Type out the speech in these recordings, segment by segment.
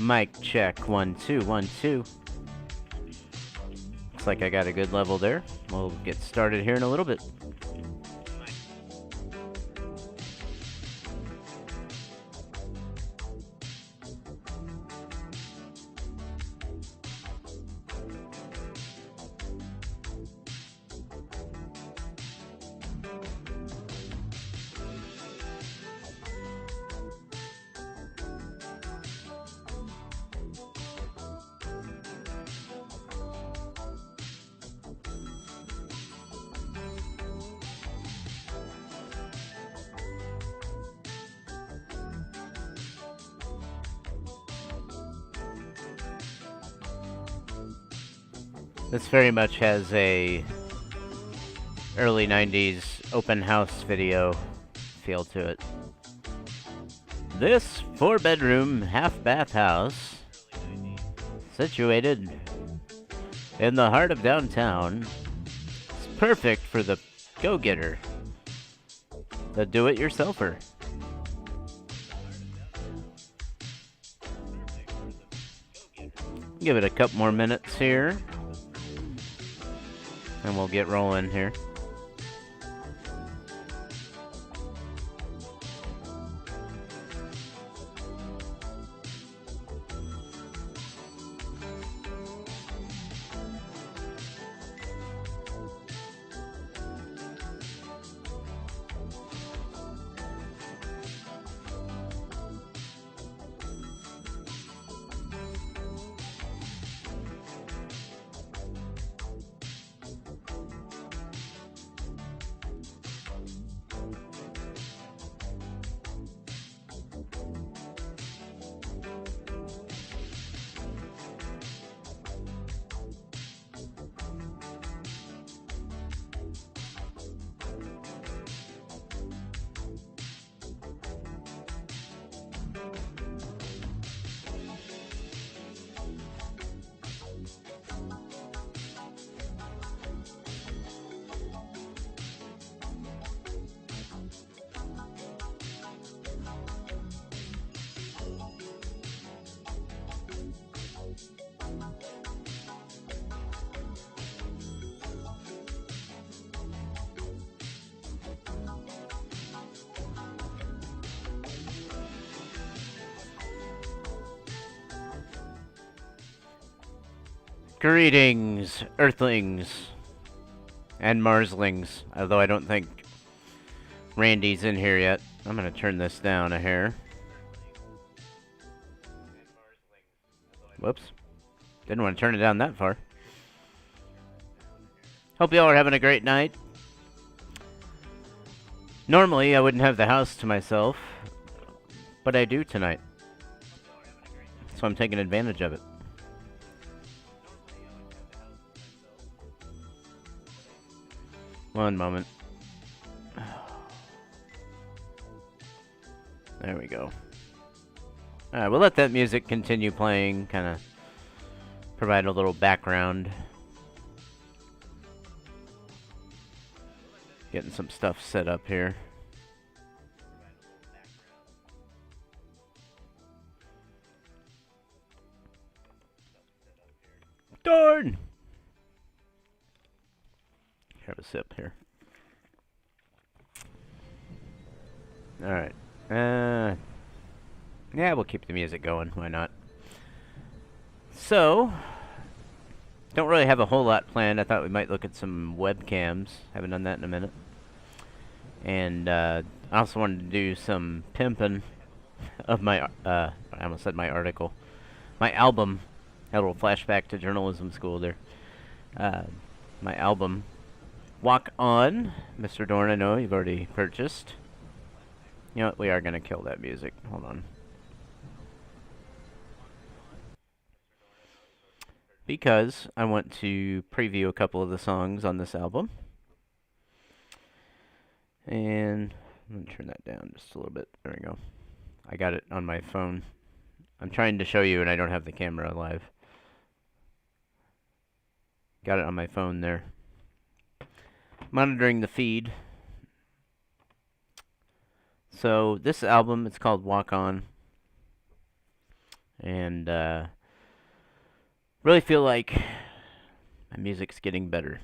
Mic check, 1 2 1 2. Looks like I got a good level there. We'll get started here in a little bit. This very much has a early 90s open house video feel to it. This 4-bedroom, half-bath house, situated in the heart of downtown, is perfect for the go-getter, the do-it-yourselfer. Give it a couple more minutes here, and we'll get rolling here. Greetings, Earthlings and Marslings, although I don't think Randy's in here yet. I'm going to turn this down a hair. Whoops. Didn't want to turn it down that far. Hope y'all are having a great night. Normally, I wouldn't have the house to myself, but I do tonight. So I'm taking advantage of it. One moment. There we go. Alright, we'll let that music continue playing, kind of provide a little background. Getting some stuff set up here. Darn! Have a sip here. Alright. Yeah, we'll keep the music going. Why not? So, don't really have a whole lot planned. I thought we might look at some webcams. Haven't done that in a minute. And I also wanted to do some pimping of my, I almost said my article. My album. Had a little flashback to journalism school there. My album. Walk On, Mr. Dorn, I know you've already purchased. You know what, we are going to kill that music. Hold on. Because I want to preview a couple of the songs on this album. And I'm going to turn that down just a little bit. There we go. I got it on my phone. I'm trying to show you and I don't have the camera live. Got it on my phone there. Monitoring the feed. So this album, it's called Walk On. and really feel like my music's getting better,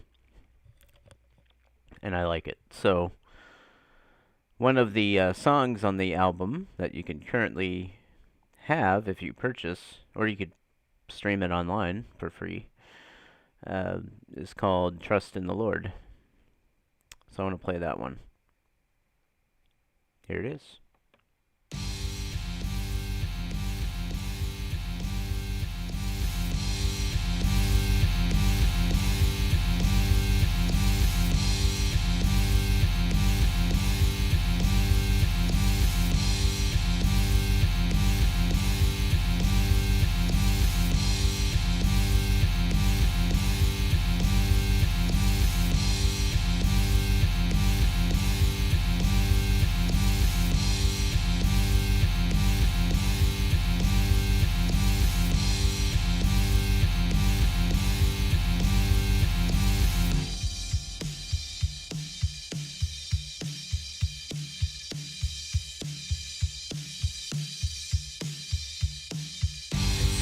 and I like it. So, one of the songs on the album that you can currently have if you purchase, or you could stream it online for free, is called Trust in the Lord. So I want to play that one. Here it is.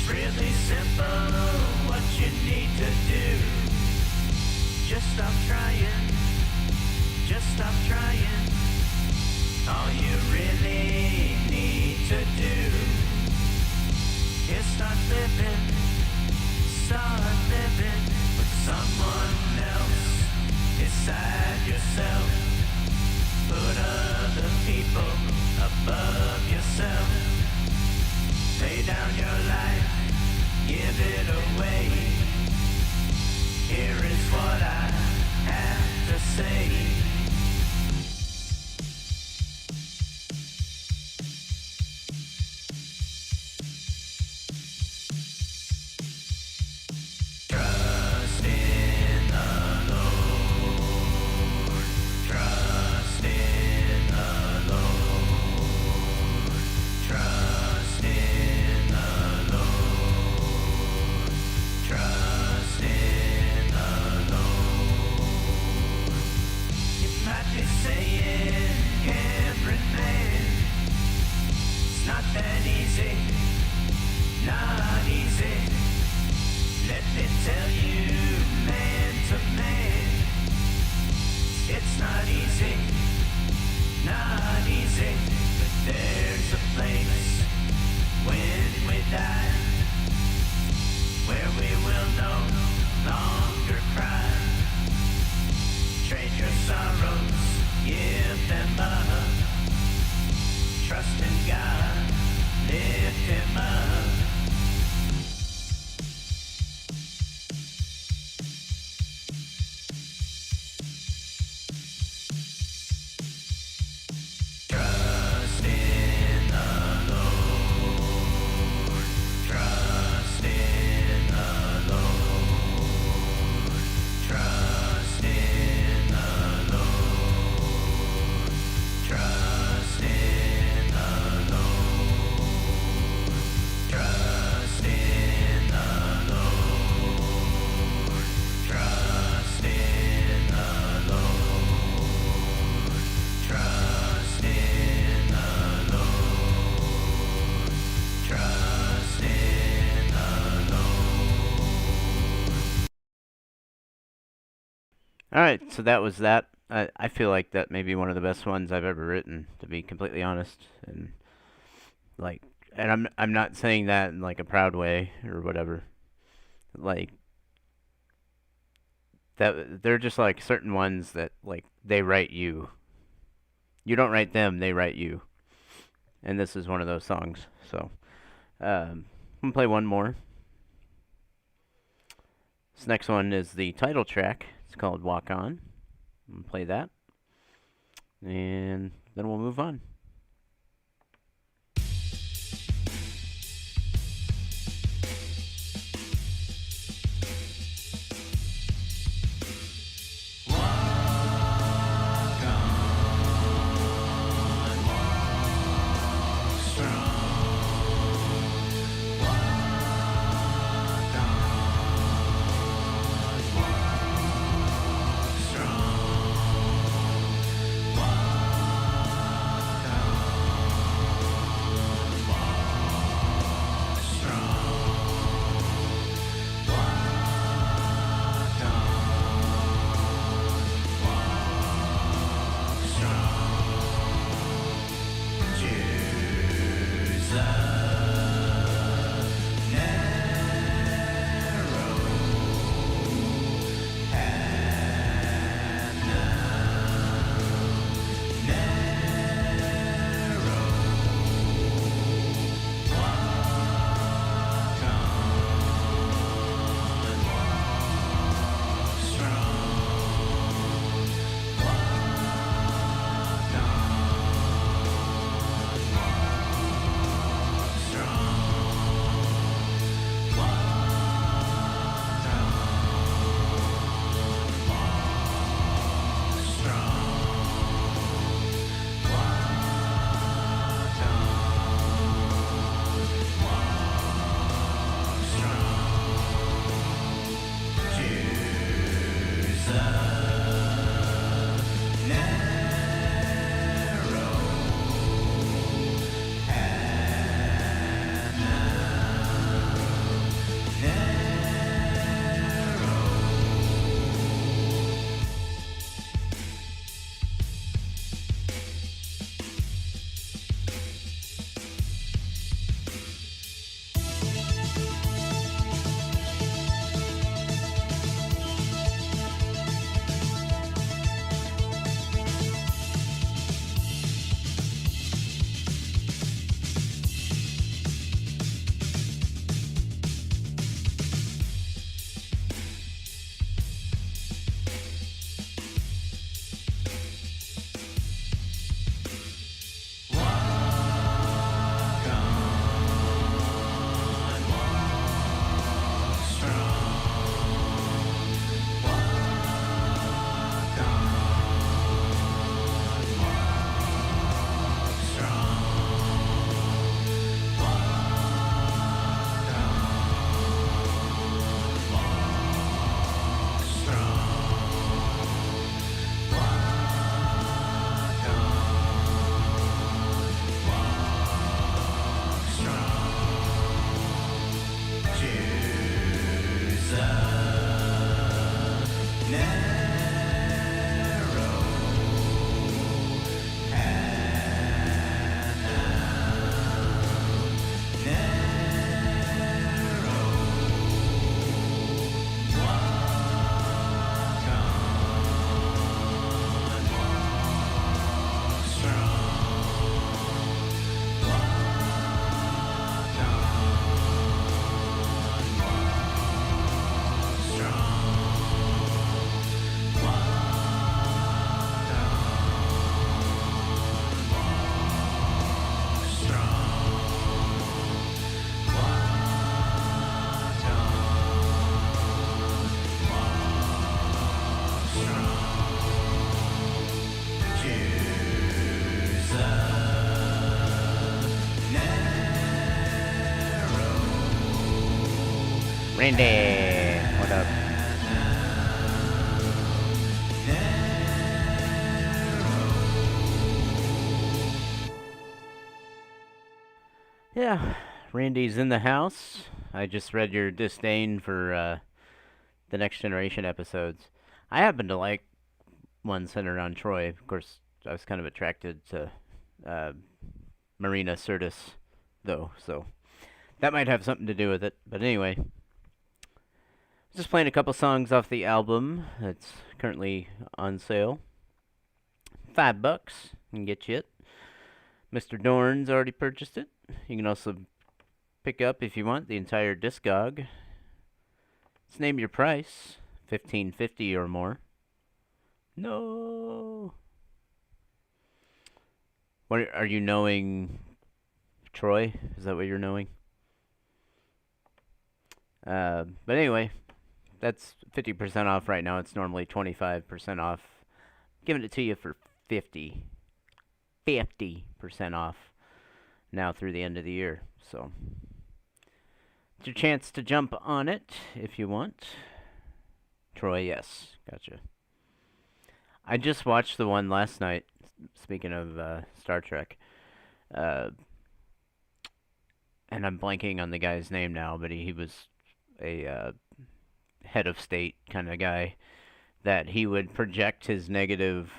Really simple, what you need to do. Just stop trying, just stop trying. All you really need to do is start living with someone else inside yourself. Put other people above yourself. Lay down your life, give it away. Here is what I have to say. Trust in the Lord. Trust in the Lord. Trust in the Lord. Trust in the Lord. You might be saying, Cameron, man, it's not that easy, not easy. Let me tell you, man to man, it's not easy, not easy. But there's a place when we die where we will no longer cry. Trade your sorrows, give them up. Trust in God, lift him up. Trust in the Lord. Trust in the Lord. Trust in the Lord. Trust in the Lord. Trust in the Lord. Trust in the Lord. Trust in the Lord. Trust in the Lord. Alright, so that was that. I feel like that may be one of the best ones I've ever written, to be completely honest. And like, and I'm not saying that in like a proud way or whatever. Like that, they're just like certain ones that like they write you. You don't write them, they write you. And this is one of those songs. So I'm gonna play one more. This next one is the title track. It's called Walk On. I'm gonna play that. And then we'll move on. Walk on, walk strong. Walk on, walk strong. Walk Randy, what up? Yeah, Randy's in the house. I just read your disdain for the Next Generation episodes. I happen to like one centered on Troy. Of course, I was kind of attracted to uh, Marina Sirtis, though, so that might have something to do with it. But anyway, just playing a couple songs off the album that's currently on sale. $5 can get you it. Mr. Dorn's already purchased it. You can also pick up, if you want, the entire Discog. Let's name your price. $15.50 or more. No. What are you knowing, Troy? Is that what you're knowing? But anyway, that's 50% off right now. It's normally 25% off. Giving it to you for 50% off now through the end of the year. So it's your chance to jump on it if you want. Troy, yes. Gotcha. I just watched the one last night, speaking of Star Trek. And I'm blanking on the guy's name now, but he was a head of state kind of guy, that he would project his negative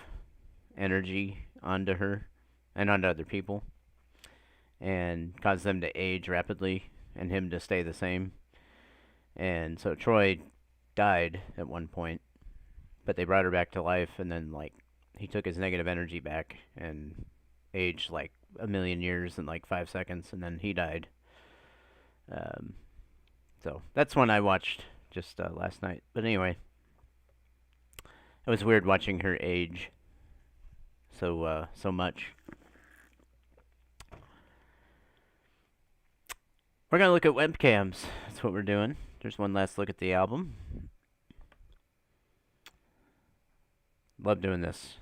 energy onto her and onto other people and cause them to age rapidly and him to stay the same. And so Troy died at one point, but they brought her back to life, and then like he took his negative energy back and aged like 1,000,000 years in like 5 seconds, and then he died. So that's one I watched just last night. But anyway, it was weird watching her age so much. We're gonna look at webcams. That's what we're doing. There's one last look at the album. Love doing this.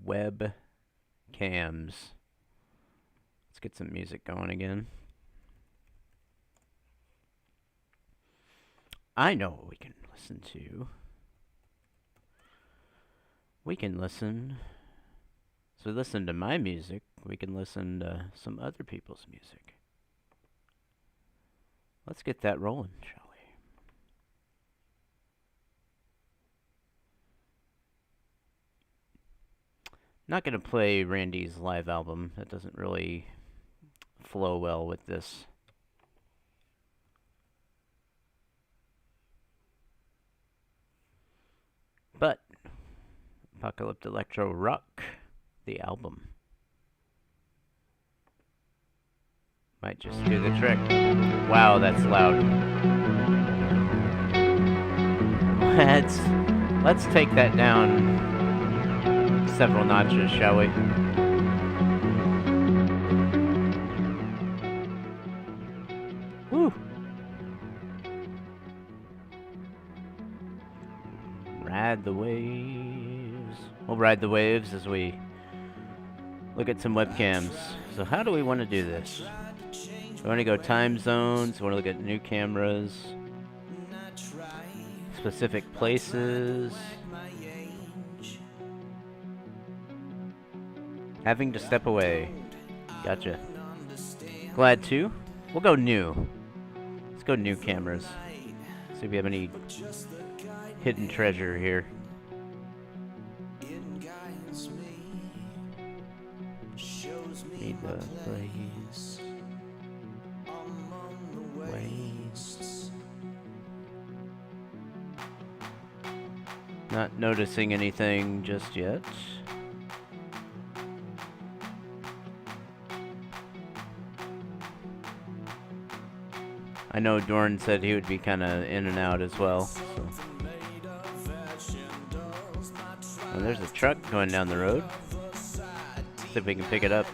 Webcams. Let's get some music going again. I know what we can listen to. We can listen. So we listen to my music. We can listen to some other people's music. Let's get that rolling, shall we? Not going to play Randy's live album. That doesn't really flow well with this. But Apocalyptic Electro Rock, the album, might just do the trick. Wow, that's loud. Let's take that down several notches, shall we? Woo! Ride the waves. We'll ride the waves as we look at some webcams. So how do we want to do this? We want to go time zones. We want to look at new cameras, specific places. Having to step away. Gotcha. Glad to. We'll go new. Let's go new cameras. See if we have any hidden treasure here. Need the blaze. Wastes. Not noticing anything just yet. I know Dorn said he would be kind of in and out as well. So. Oh, there's a truck going down the road. See if we can pick it up.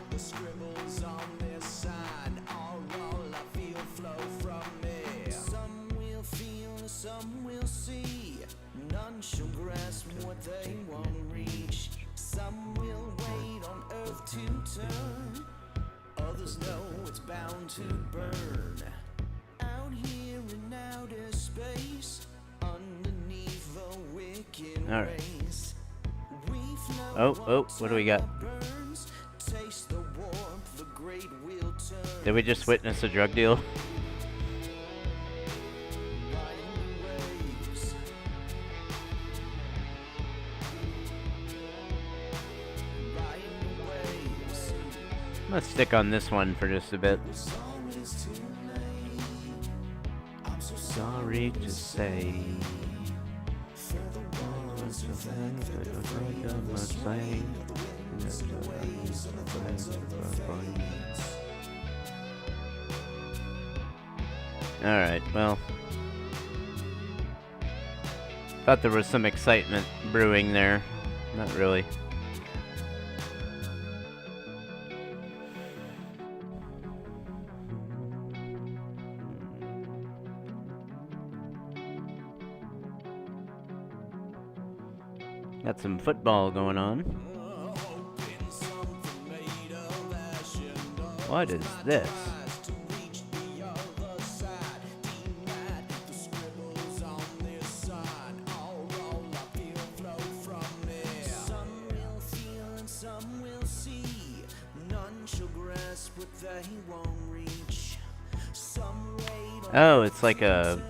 Others know it's bound to burn. Out here and out All right. Oh, what do we got? Did we just witness a drug deal? Let's stick on this one for just a bit. Sorry to say. Alright, well. Thought there was some excitement brewing there. Not really. Got some football going on. What is this? Oh, it's like a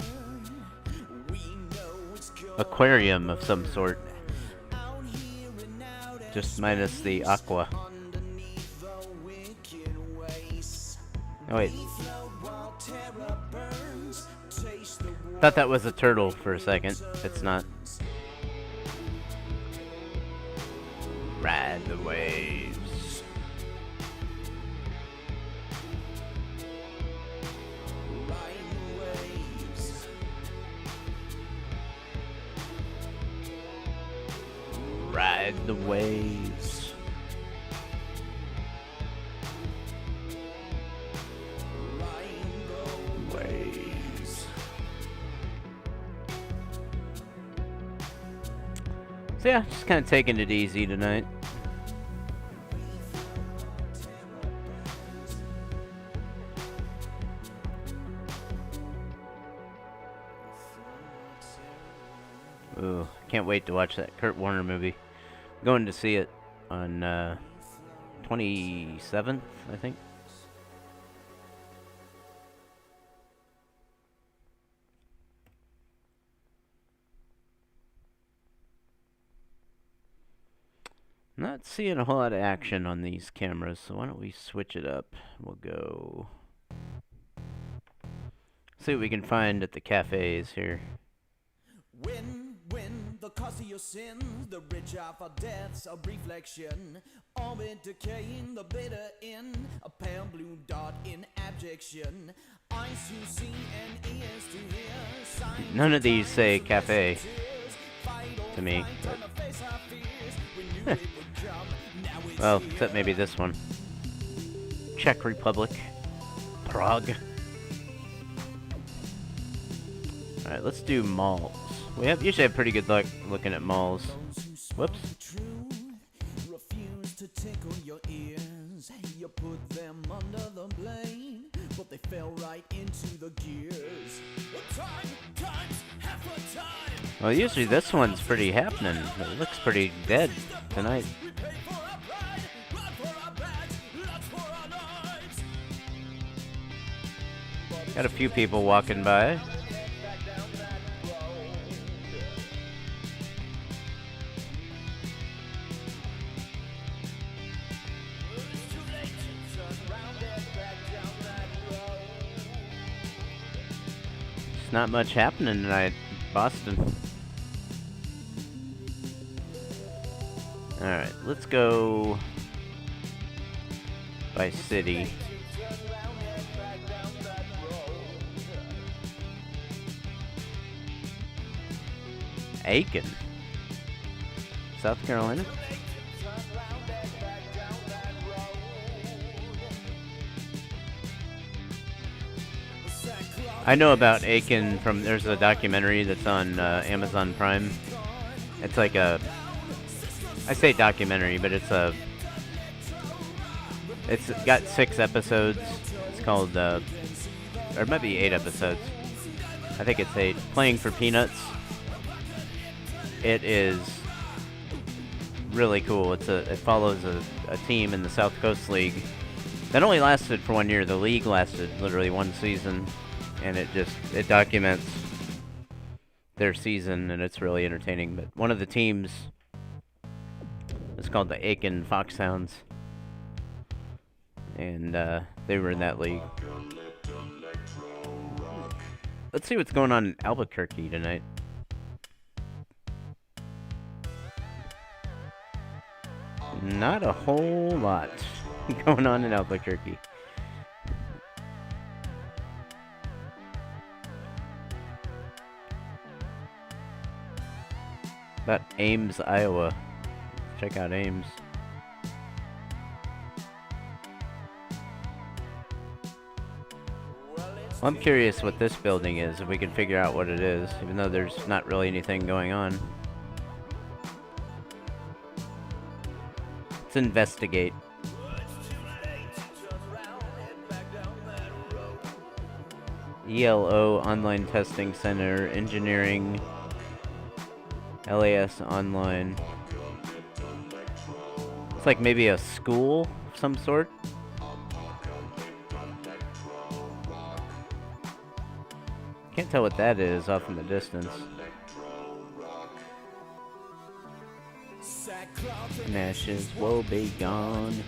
aquarium of some sort. Just minus the aqua. Oh wait. Thought that was a turtle for a second. It's not. Ride the waves. Ride the waves. Waves. So yeah, just kind of taking it easy tonight. Ooh, can't wait to watch that Kurt Warner movie. Going to see it on 27th, I think. Not seeing a whole lot of action on these cameras, so why don't we switch it up? We'll go see what we can find at the cafes here. The cause of your sins, the rich of our deaths, a reflection, all in decaying, the bitter in, a pale blue dot in abjection, eyes to see and ears to hear, signs. None of these say cafe to me, but well, except maybe this one. Czech Republic, Prague. Alright, let's do malls. We usually have pretty good luck looking at malls. Whoops. Refuse to tickle your ears. You put them under the blade, but they fell right into the gears. Well, usually this one's pretty happening. It looks pretty dead tonight. Got a few people walking by. Not much happening tonight, Boston. Alright, let's go by city. Aiken, South Carolina. I know about Aiken from, there's a documentary that's on Amazon Prime. It's like a, I say documentary, but it's got 6 episodes. It's called, or it might be 8 episodes. I think it's 8. Playing for Peanuts. it is really cool. It follows a team in the South Coast League that only lasted for 1 year. The league lasted literally 1 season, and it documents their season, and it's really entertaining. But one of the teams is called the Aiken Foxhounds, and they were in that league. Let's see what's going on in Albuquerque tonight. Not a whole lot going on in Albuquerque. About Ames, Iowa. Check out Ames. Well, I'm curious what this building is, if we can figure out what it is, even though there's not really anything going on. Let's investigate. ELO Online Testing Center, Engineering, LAS Online. It's like maybe a school of some sort. Can't tell what that is off in the distance. And ashes will be gone.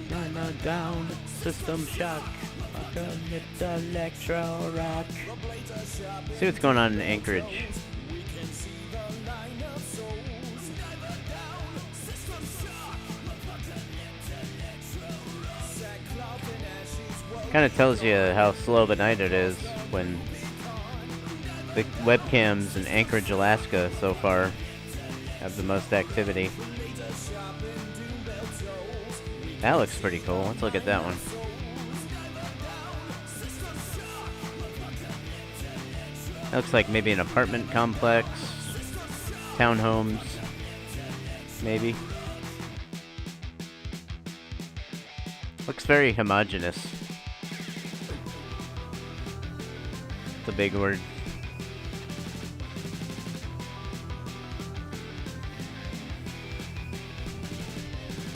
Nana down, system shock. Electro rock. See what's going on in Anchorage. Kind of tells you how slow of a night it is when the webcams in Anchorage, Alaska so far have the most activity. That looks pretty cool. Let's look at that one. That looks like maybe an apartment complex, townhomes, maybe. Looks very homogeneous. It's a big word.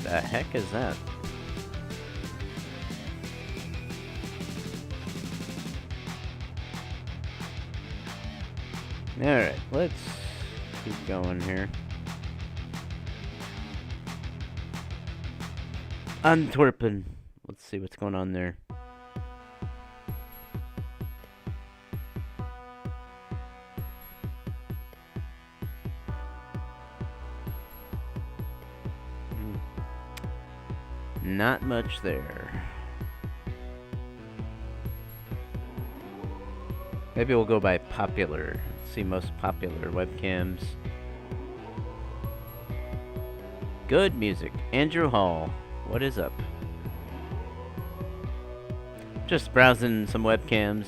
The heck is that? Alright, let's keep going here. Antwerpen. Let's see what's going on there. Not much there. Maybe we'll go by popular. See most popular webcams. Good music. Andrew Hall. What is up? Just browsing some webcams.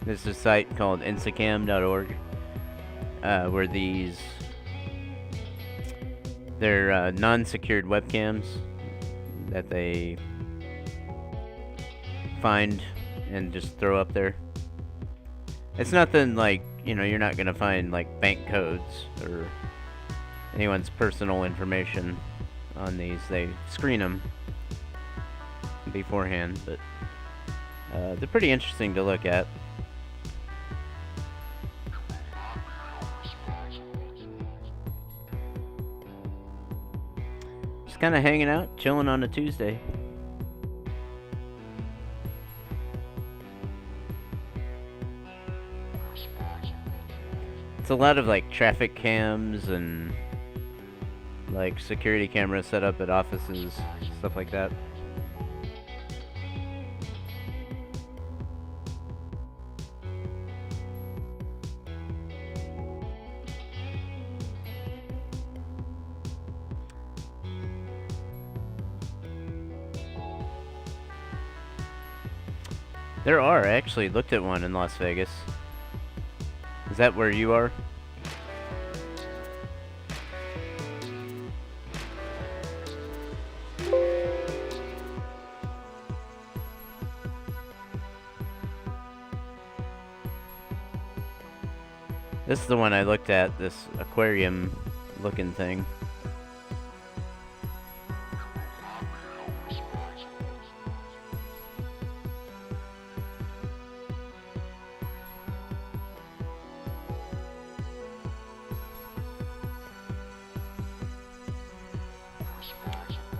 There's a site called instacam.org where they're non-secured webcams that they find and just throw up there. It's nothing like, you're not gonna find like bank codes or anyone's personal information on these. They screen them beforehand, but they're pretty interesting to look at. Just kind of hanging out, chilling on a Tuesday. It's a lot of like traffic cams and like security cameras set up at offices, stuff like that. There are. I actually looked at one in Las Vegas. Is that where you are? This is the one I looked at, this aquarium looking thing.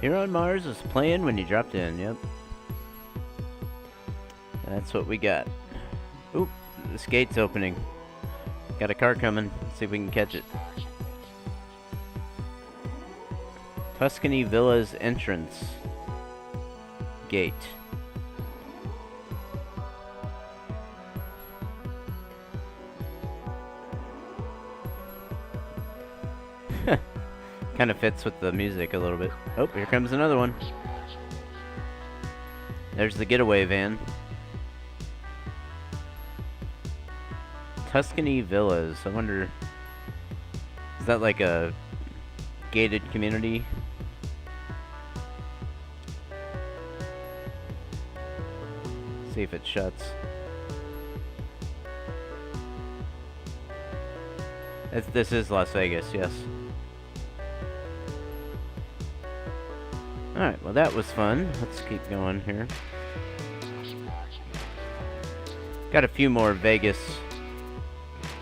Here on Mars was playing when you dropped in, yep. That's what we got. Oop, this gate's opening. Got a car coming. Let's see if we can catch it. Tuscany Villa's entrance gate. Kind of fits with the music a little bit. Oh, here comes another one. There's the getaway van. Tuscany Villas. I wonder, is that like a gated community? See if it shuts. This is Las Vegas, yes. Alright, well that was fun. Let's keep going here. Got a few more Vegas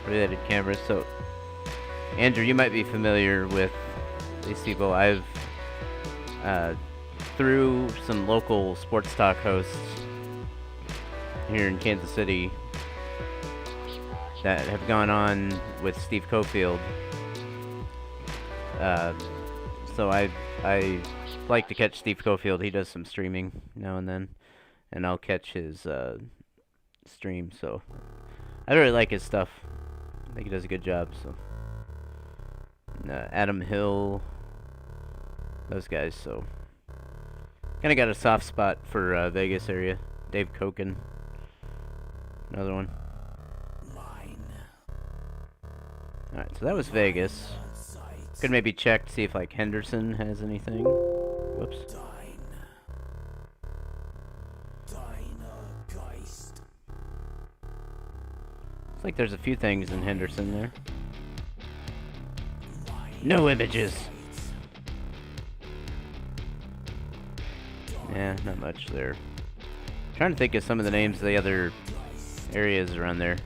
related cameras. So, Andrew, you might be familiar with these people. I've, through some local sports talk hosts here in Kansas City that have gone on with Steve Cofield. So I like to catch Steve Cofield. He does some streaming now and then, and I'll catch his stream. So I really like his stuff. I think he does a good job. So Adam Hill, those guys. So kind of got a soft spot for Vegas area. Dave Koken, another one. Alright, so that was Vegas. Could maybe check to see if like Henderson has anything. Whoops. Looks like there's a few things in Henderson there. No images. Yeah, not much there. Trying to think of some of the names of the other areas around there.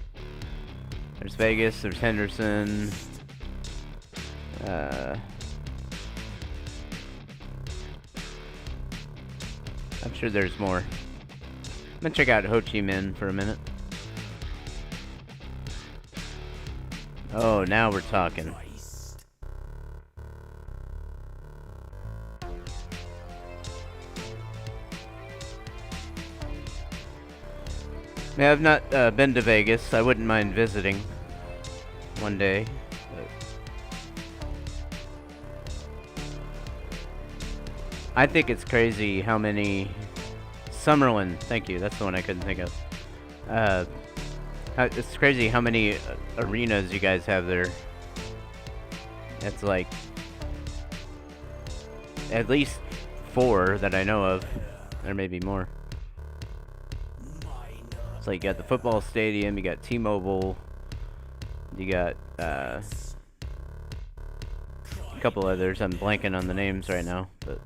There's Vegas, there's Henderson. I'm sure there's more. I'm gonna check out Ho Chi Minh for a minute. Oh, now we're talking. Yeah, I've not been to Vegas. I wouldn't mind visiting one day. But I think it's crazy how many... Summerlin, thank you, that's the one I couldn't think of. It's crazy how many arenas you guys have there. It's like at least 4 that I know of. There may be more. So you got the football stadium, you got T-Mobile, you got a couple others. I'm blanking on the names right now, but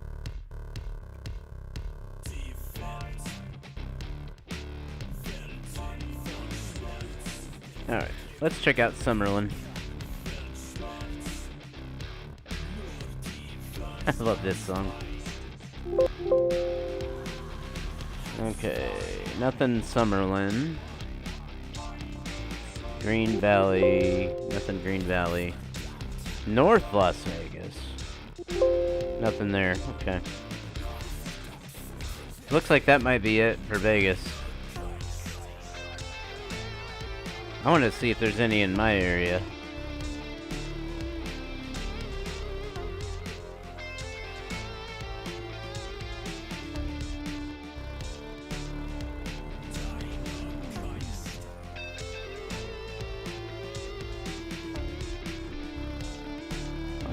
alright, let's check out Summerlin. I love this song. Okay, nothing Summerlin. Green Valley, nothing Green Valley. North Las Vegas. Nothing there, okay. Looks like that might be it for Vegas. I want to see if there's any in my area.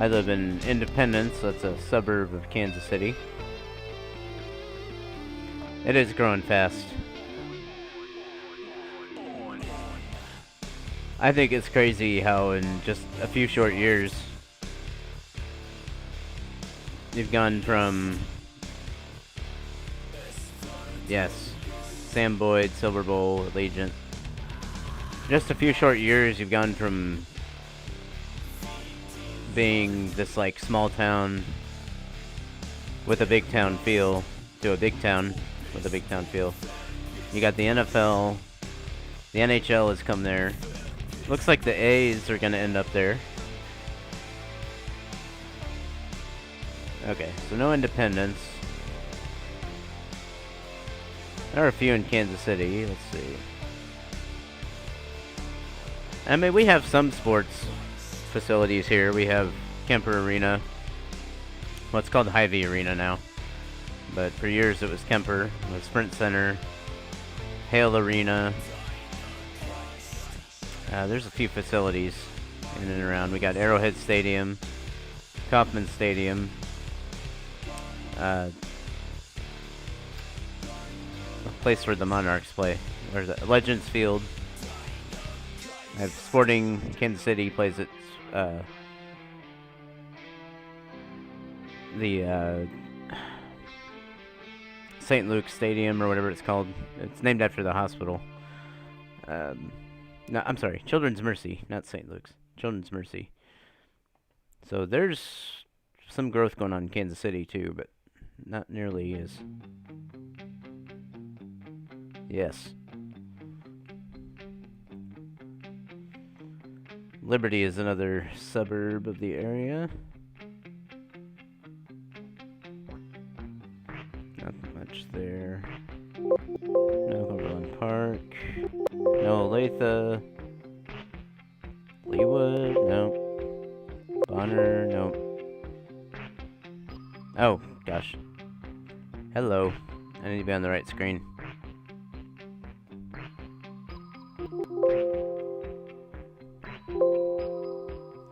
I live in Independence, that's a suburb of Kansas City. It is growing fast. I think it's crazy how in just a few short years you've gone from, yes, Sam Boyd, Silver Bowl, Allegiant. Just a few short years you've gone from being this like small town with a big town feel to a big town with a big town feel. You got the NFL, the NHL has come there. Looks like the A's are gonna end up there. Okay, so no independents. There are a few in Kansas City. Let's see. I mean, we have some sports facilities here. We have Kemper Arena. Well, it's called Hy-Vee Arena now. But for years it was Kemper, the Sprint Center, Hale Arena. There's a few facilities in and around. We got Arrowhead Stadium, Kauffman Stadium, a place where the Monarchs play. There's Legends Field. I have Sporting Kansas City plays at the St. Luke's Stadium or whatever it's called. It's named after the hospital. No, I'm sorry, Children's Mercy, not St. Luke's. Children's Mercy. So there's some growth going on in Kansas City too, but not nearly as. Yes. Liberty is another suburb of the area. Not much there. No Cumberland Park. No Olathe. Leewood, no. Bonner, no. Oh, gosh. Hello. I need to be on the right screen.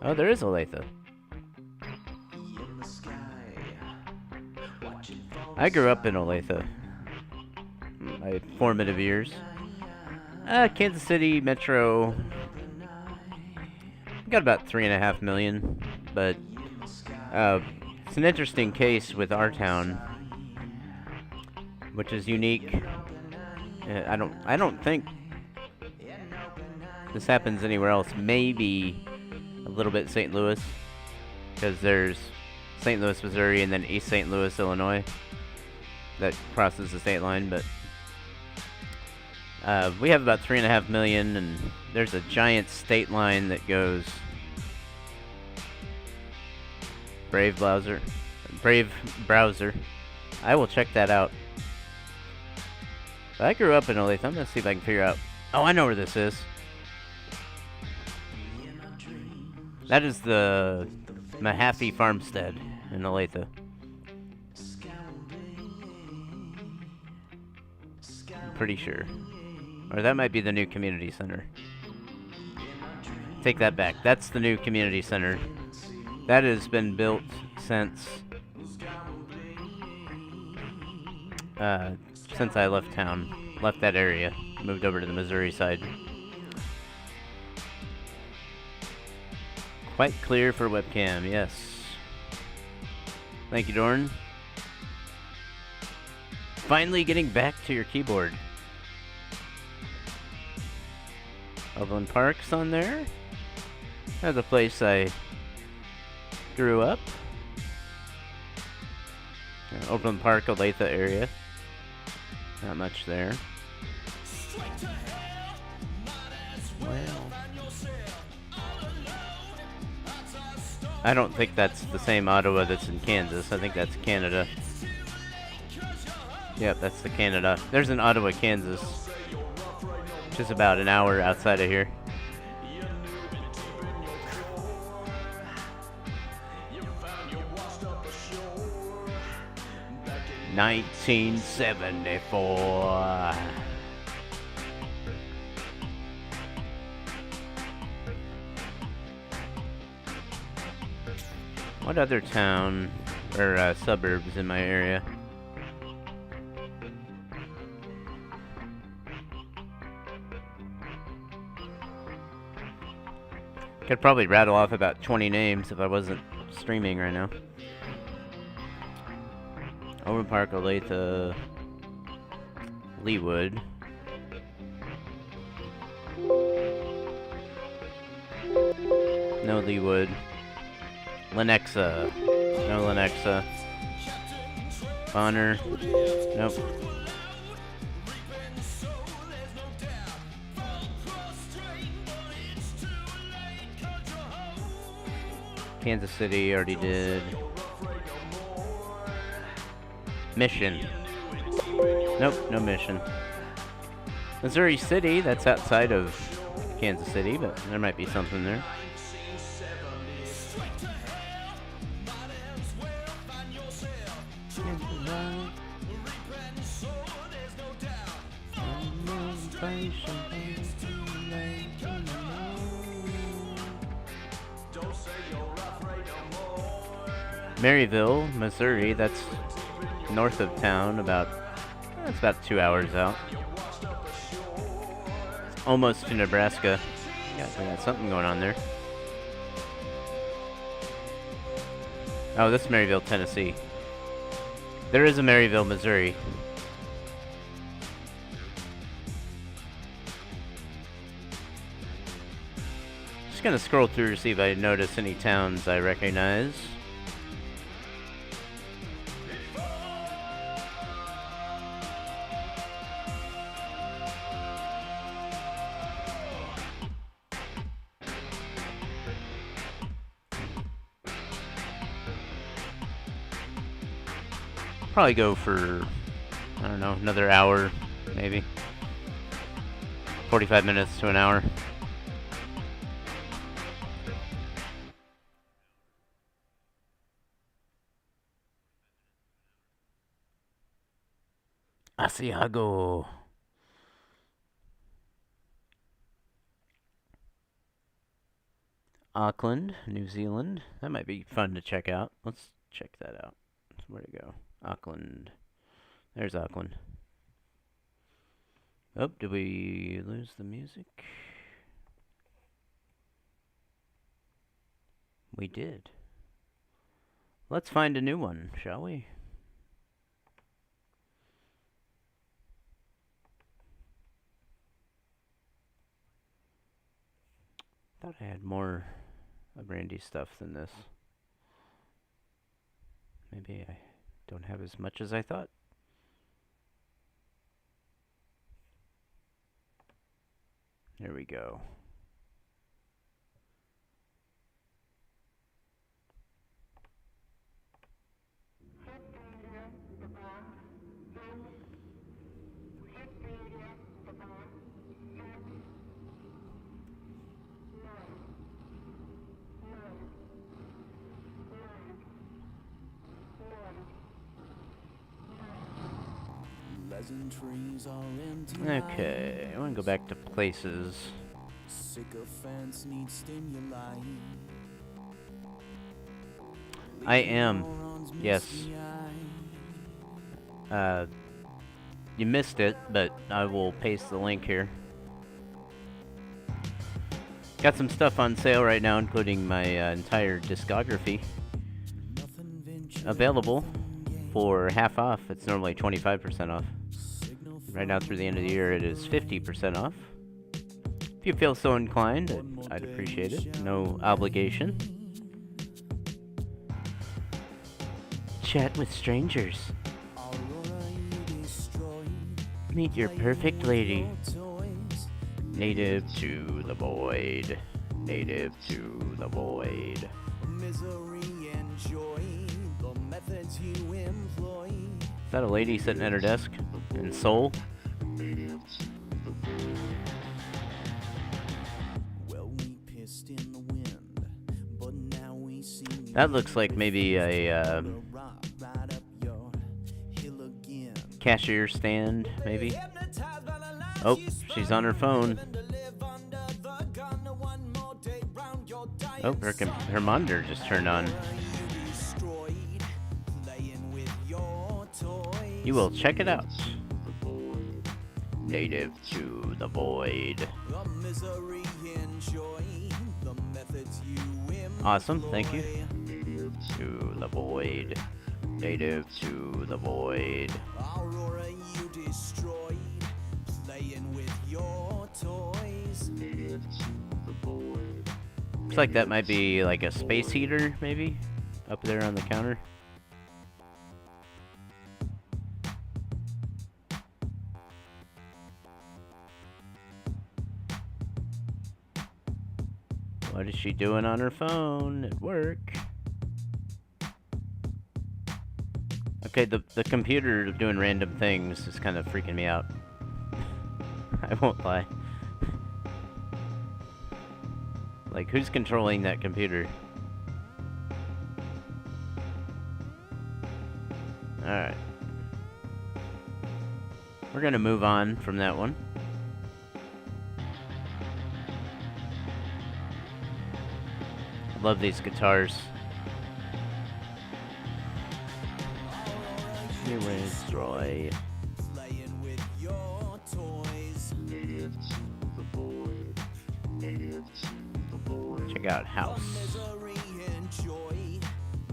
Oh, there is Olathe. I grew up in Olathe. My formative years. Kansas City Metro. Got about 3.5 million, but it's an interesting case with our town, which is unique. I don't think this happens anywhere else. Maybe a little bit St. Louis, because there's St. Louis, Missouri, and then East St. Louis, Illinois, that crosses the state line, but we have about 3.5 million, and there's a giant state line that goes Brave browser. I will check that out. But I grew up in Olathe. I'm gonna see if I can figure out. Oh, I know where this is. That is the Mahaffey Farmstead in Olathe. I'm pretty sure. Or that might be the new community center. Take that back. That's the new community center. That has been built since I left town. Left that area. Moved over to the Missouri side. Quite clear for webcam, yes. Thank you, Dorn. Finally getting back to your keyboard. Overland Park's on there. That's a place I grew up. Overland Park, Olathe area. Not much there. Well, I don't think that's the same Ottawa that's in Kansas. I think that's Canada. Yep, that's the Canada. There's an Ottawa, Kansas, which is about an hour outside of here. $1974. What other town or suburbs in my area? Could probably rattle off about 20 names if I wasn't streaming right now. Overland Park, Olathe, Leewood. No Leewood. Lenexa. No Lenexa. Bonner. Nope. Kansas City already did. Mission. Nope, no Mission. Missouri City, that's outside of Kansas City, but there might be something there. Maryville, Missouri, that's north of town, that's about 2 hours out. It's almost to Nebraska. Yeah, we got something going on there. Oh, this is Maryville, Tennessee. There is a Maryville, Missouri. Just gonna scroll through to see if I notice any towns I recognize. Probably go for, I don't know, another hour, maybe. 45 minutes to an hour. Asiago. Auckland, New Zealand. That might be fun to check out. Let's check that out. Where'd it go? Auckland. There's Auckland. Oh, did we lose the music? We did. Let's find a new one, shall we? Thought I had more of Randy's stuff than this. Maybe I don't have as much as I thought. There we go. Okay, I want to go back to places. I am. Yes. You missed it, but I will paste the link here. Got some stuff on sale right now, including my entire discography. Available for half off. It's normally 25% off. Right now through the end of the year it is 50% off. If you feel so inclined, I'd appreciate it. No obligation. Chat with strangers. Meet your perfect lady. Native to the void. Native to the void. Is that a lady sitting at her desk in Seoul? That looks like maybe a cashier stand, maybe. Oh, she's on her phone. Oh, her monitor just turned on. You will check it out. Native to the void. Awesome, thank you. To the void. Native to the void. Aurora you destroyed, playing with your toys. Looks like that might be like a space heater, maybe? Up there on the counter. What is she doing on her phone at work? Okay, the computer doing random things is kind of freaking me out. I won't lie. Like, who's controlling that computer? Alright. We're gonna move on from that one. I love these guitars. Destroy. Playing with your toys. Check out House. Misery and joy,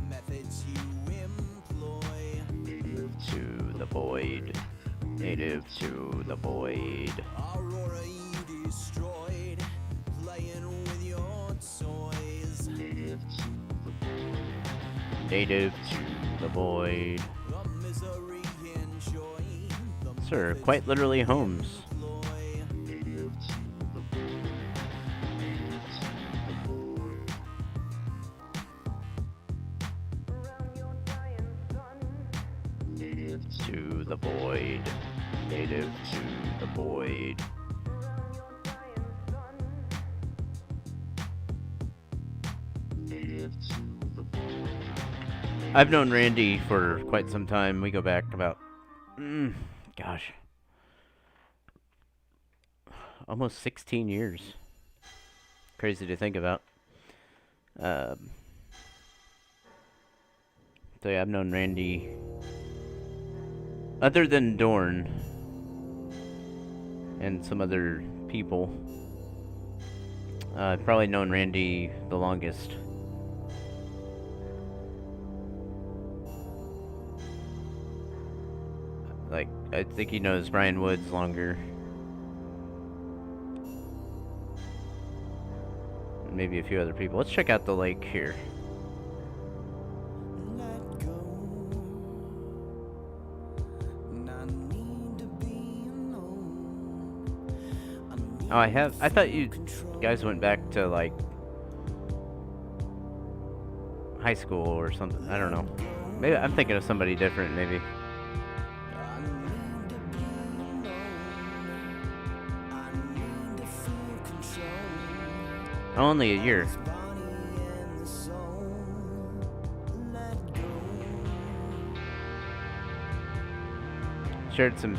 methods you employ. To the void. Native to the void. Aurora you destroyed, playing with your toys. Native to the void. The misery and joy, the Sir, quite literally Holmes. To the void. Native to the void. I've known Randy for quite some time. We go back about, gosh, almost 16 years. Crazy to think about. So yeah, I've known Randy, other than Dorn and some other people, I've probably known Randy the longest. Like, I think he knows Brian Woods longer. Maybe a few other people. Let's check out the lake here. let go. And I need to be alone. Oh, I thought you guys went back to, like, high school or something. I don't know. Maybe I'm thinking of somebody different, maybe. I need to be alone. I need to feel control. Only a year. Body and the soul. Let go. Shared some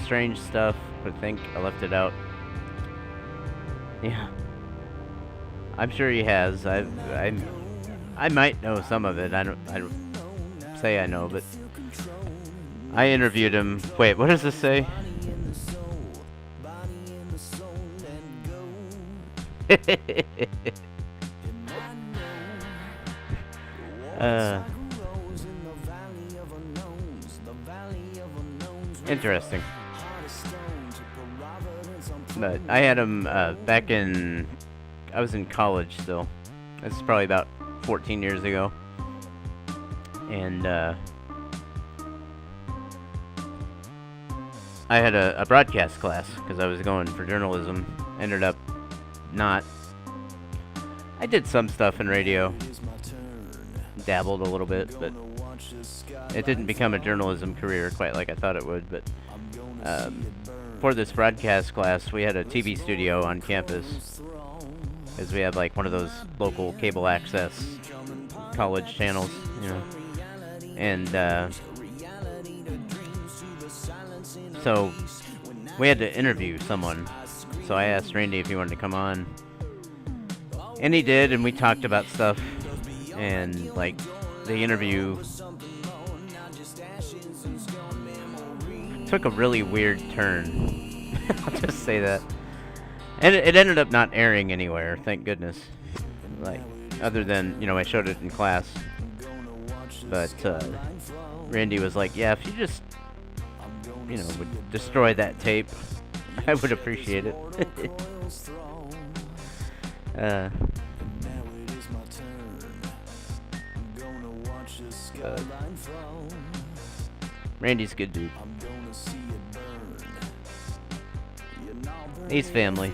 strange stuff. I think I left it out. Yeah, I'm sure he has. I might know some of it. I don't say I know, but I interviewed him. Wait, what does this say? Interesting. But I had him back in, I was in college still. This is probably about 14 years ago. And I had a broadcast class because I was going for journalism. Ended up not. I did some stuff in radio. Dabbled a little bit, but it didn't become a journalism career quite like I thought it would. But for this broadcast class, we had a TV studio on campus, because we have like one of those local cable access college channels, you know. And so we had to interview someone. So I asked Randy if he wanted to come on, and he did, and we talked about stuff. And like the interview took a really weird turn. I'll just say that. And it ended up not airing anywhere, thank goodness. Like, other than, you know, I showed it in class. But, Randy was like, yeah, if you just, you know, would destroy that tape, I would appreciate it. Randy's a good dude. He's family.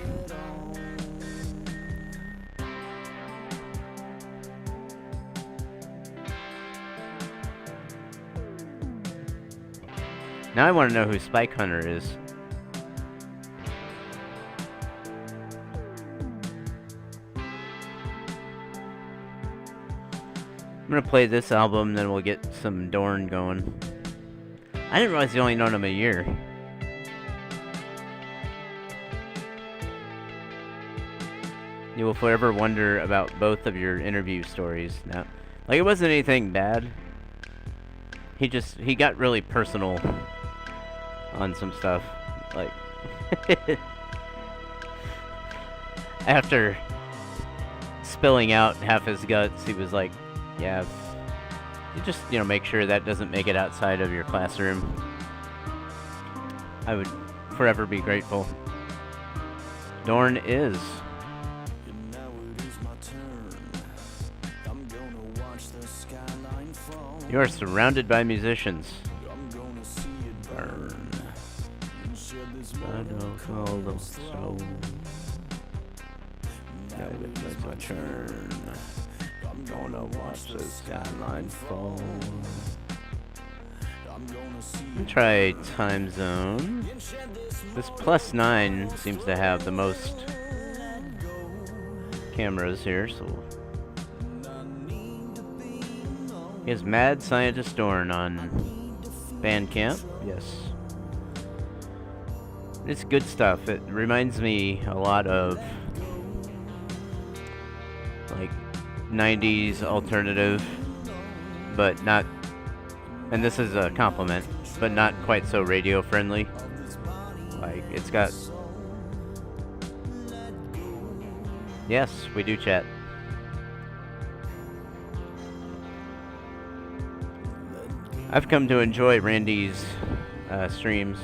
Now I want to know who Spike Hunter is. I'm gonna play this album, then we'll get some Dorn going. I didn't realize you only known him a year. You will forever wonder about both of your interview stories. Now, like, it wasn't anything bad. He got really personal on some stuff. Like, after spilling out half his guts, he was like, yeah, you just, you know, make sure that doesn't make it outside of your classroom. I would forever be grateful. Dorn is. You are surrounded by musicians. Burn. I don't call them stone. It's my turn. I'm gonna watch the skyline fall. Try time zone. This +9 seems to have the most cameras here, so he has Mad Scientist Dorn on Bandcamp. Yes. It's good stuff. It reminds me a lot of like 90s alternative, but not, and this is a compliment, but not quite so radio friendly. Like, it's got, yes, we do chat. I've come to enjoy Randy's streams.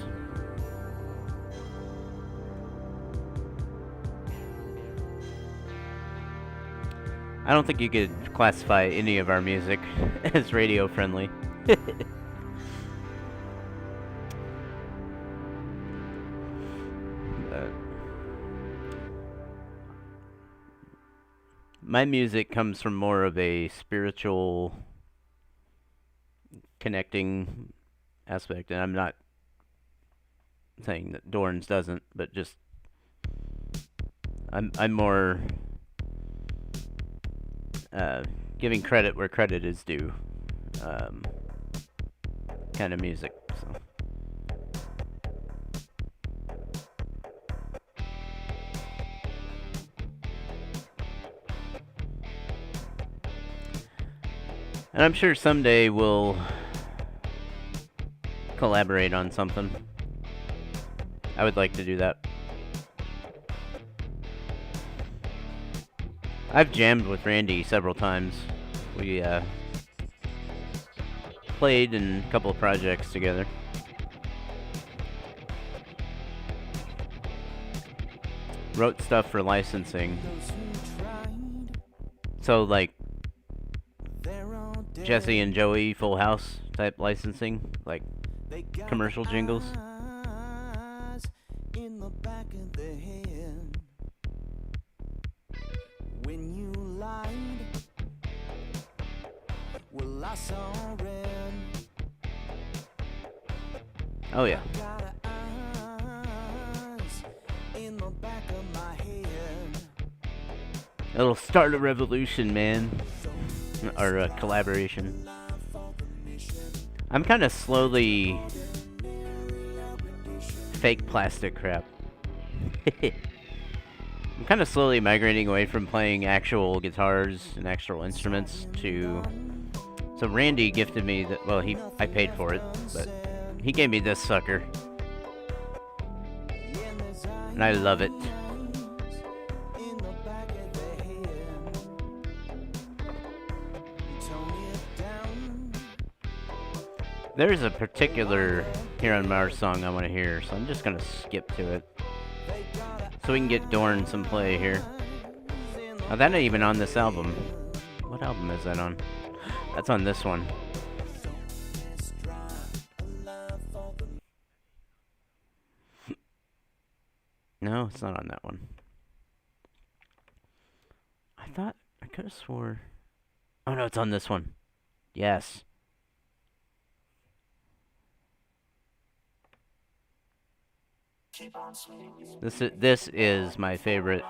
I don't think you could classify any of our music as radio friendly. My music comes from more of a spiritual connecting aspect, and I'm not saying that Dorn's doesn't, but just I'm more giving credit where credit is due kind of music. So. And I'm sure someday we'll collaborate on something. I would like to do that. I've jammed with Randy several times. We played in a couple of projects together. Wrote stuff for licensing. So like Jesse and Joey Full House type licensing, like commercial jingles. In the back of the head. When you lied, well, I saw red. Oh yeah. In the back of my head. It'll start a revolution, man. Or a collaboration. I'm kind of slowly fake plastic crap. I'm kind of slowly migrating away from playing actual guitars and actual instruments to... So Randy gifted me that, well, I paid for it, but he gave me this sucker. And I love it. There's a particular Here on Mars song I want to hear, so I'm just gonna skip to it. So we can get Dorn some play here. Oh, that ain't even on this album. What album is that on? That's on this one. No, it's not on that one. I thought, I could have swore. Oh no, it's on this one. Yes. This is my favorite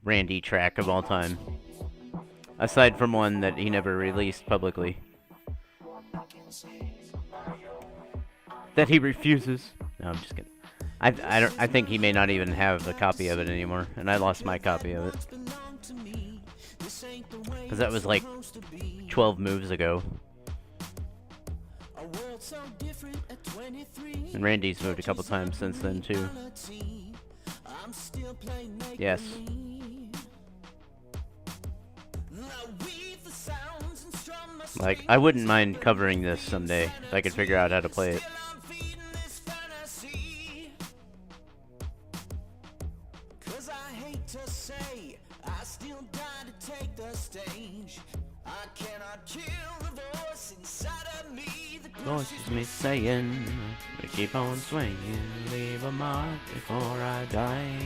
Randy track of all time. Aside from one that he never released publicly. That he refuses. No, I'm just kidding. I think he may not even have a copy of it anymore, and I lost my copy of it. Because that was like 12 moves ago. And Randy's moved a couple times since then, too. Yes. Like, I wouldn't mind covering this someday, if I could figure out how to play it. Voices me saying, we keep on swinging, leave a mark before I die.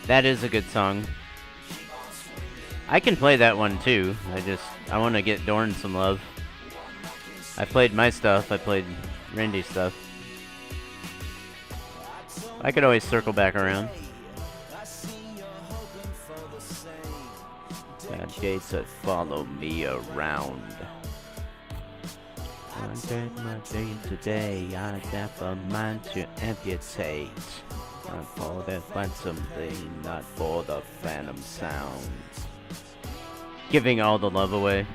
That is a good song. I can play that one too. I want to get Dorn some love. I played my stuff. I played Randy's stuff. I could always circle back around. God, gates that follow me around. I take my dream today. I never mind to amputate. Not for that find something, not for the phantom sounds. Giving all the love away.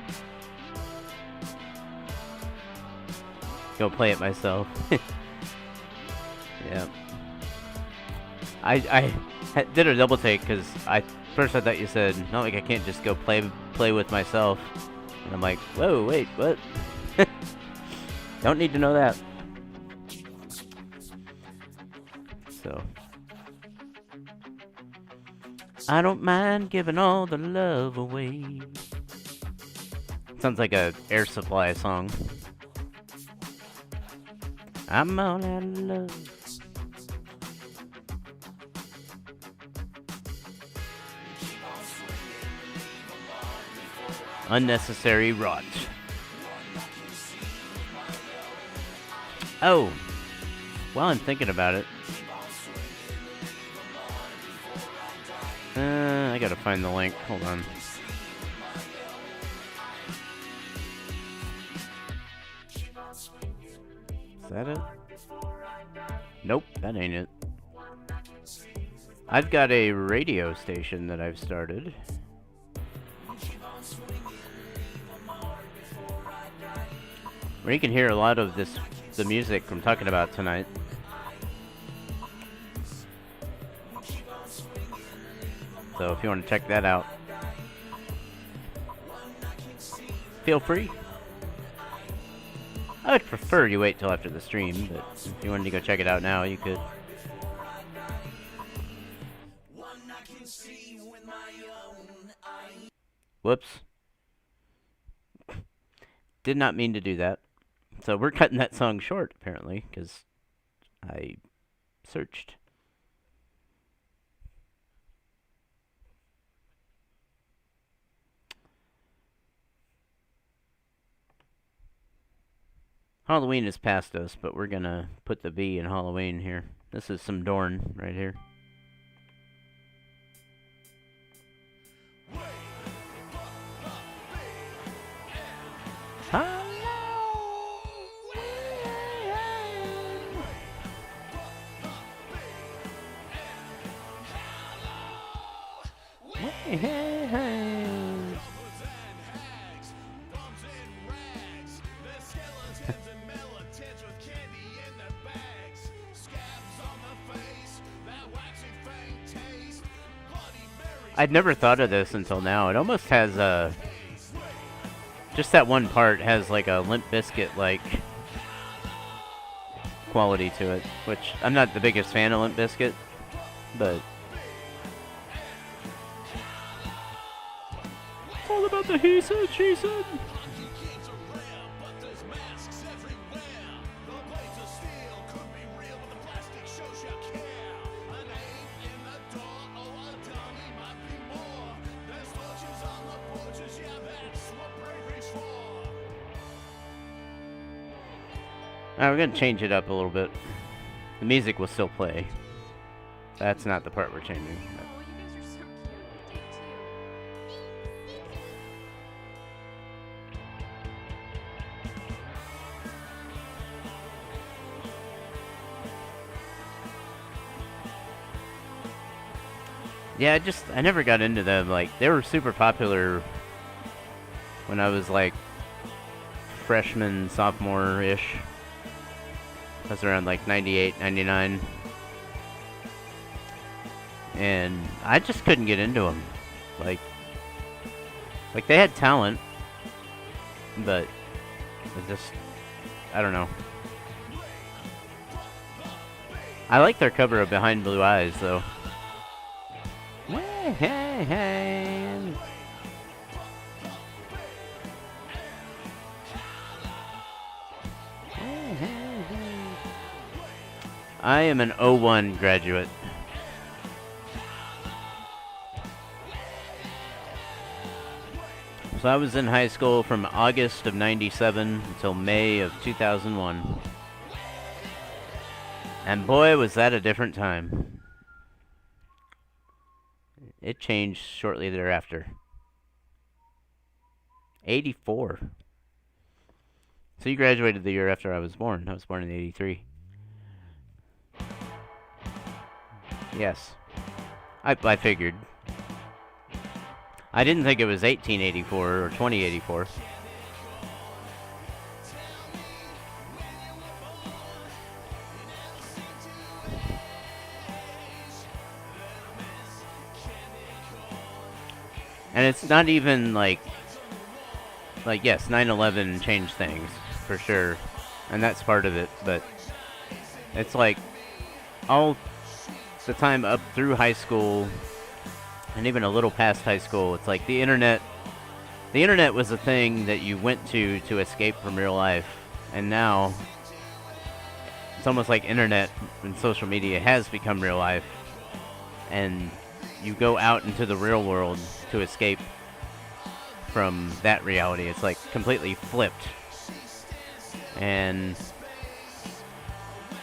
Go play it myself. Yeah. I did a double take because first I thought you said, not like I can't just go play with myself. And I'm like, whoa, wait, what? Don't need to know that. So. I don't mind giving all the love away. Sounds like a Air Supply song. I'm all out of love. Unnecessary rot. Oh, while I'm thinking about it, I gotta find the link. Hold on. Is that it? Nope, that ain't it. I've got a radio station that I've started. Where you can hear a lot of the music I'm talking about tonight. So if you want to check that out, feel free. I would prefer you wait till after the stream, but if you wanted to go check it out now, you could. Whoops. Did not mean to do that. So we're cutting that song short, apparently, because I searched. Halloween is past us, but we're gonna put the B in Halloween here. This is some Dorn right here. I'd never thought of this until now. It almost has a... Just that one part has like a Limp Bizkit-like quality to it, which I'm not the biggest fan of Limp Bizkit, but... It's all about the he said, she said. Alright, we're gonna change it up a little bit. The music will still play. That's not the part we're changing. Oh, you guys are so cute. Take Yeah, I never got into them. Like, they were super popular when I was like freshman, sophomore-ish. That's around like 98, 99. And I just couldn't get into them. Like they had talent, but it just, I don't know. I like their cover of Behind Blue Eyes, though. Hey, hey, hey. I am an '01 graduate. So I was in high school from August of '97 until May of 2001. And boy, was that a different time. It changed shortly thereafter. 84. So you graduated the year after I was born. I was born in '83. Yes. I figured. I didn't think it was 1884 or 2084. And it's not even like yes, 9/11 changed things, for sure. And that's part of it, but it's like all the time up through high school and even a little past high school, it's like the internet was a thing that you went to escape from real life. And now it's almost like internet and social media has become real life, and you go out into the real world to escape from that reality. It's like completely flipped. And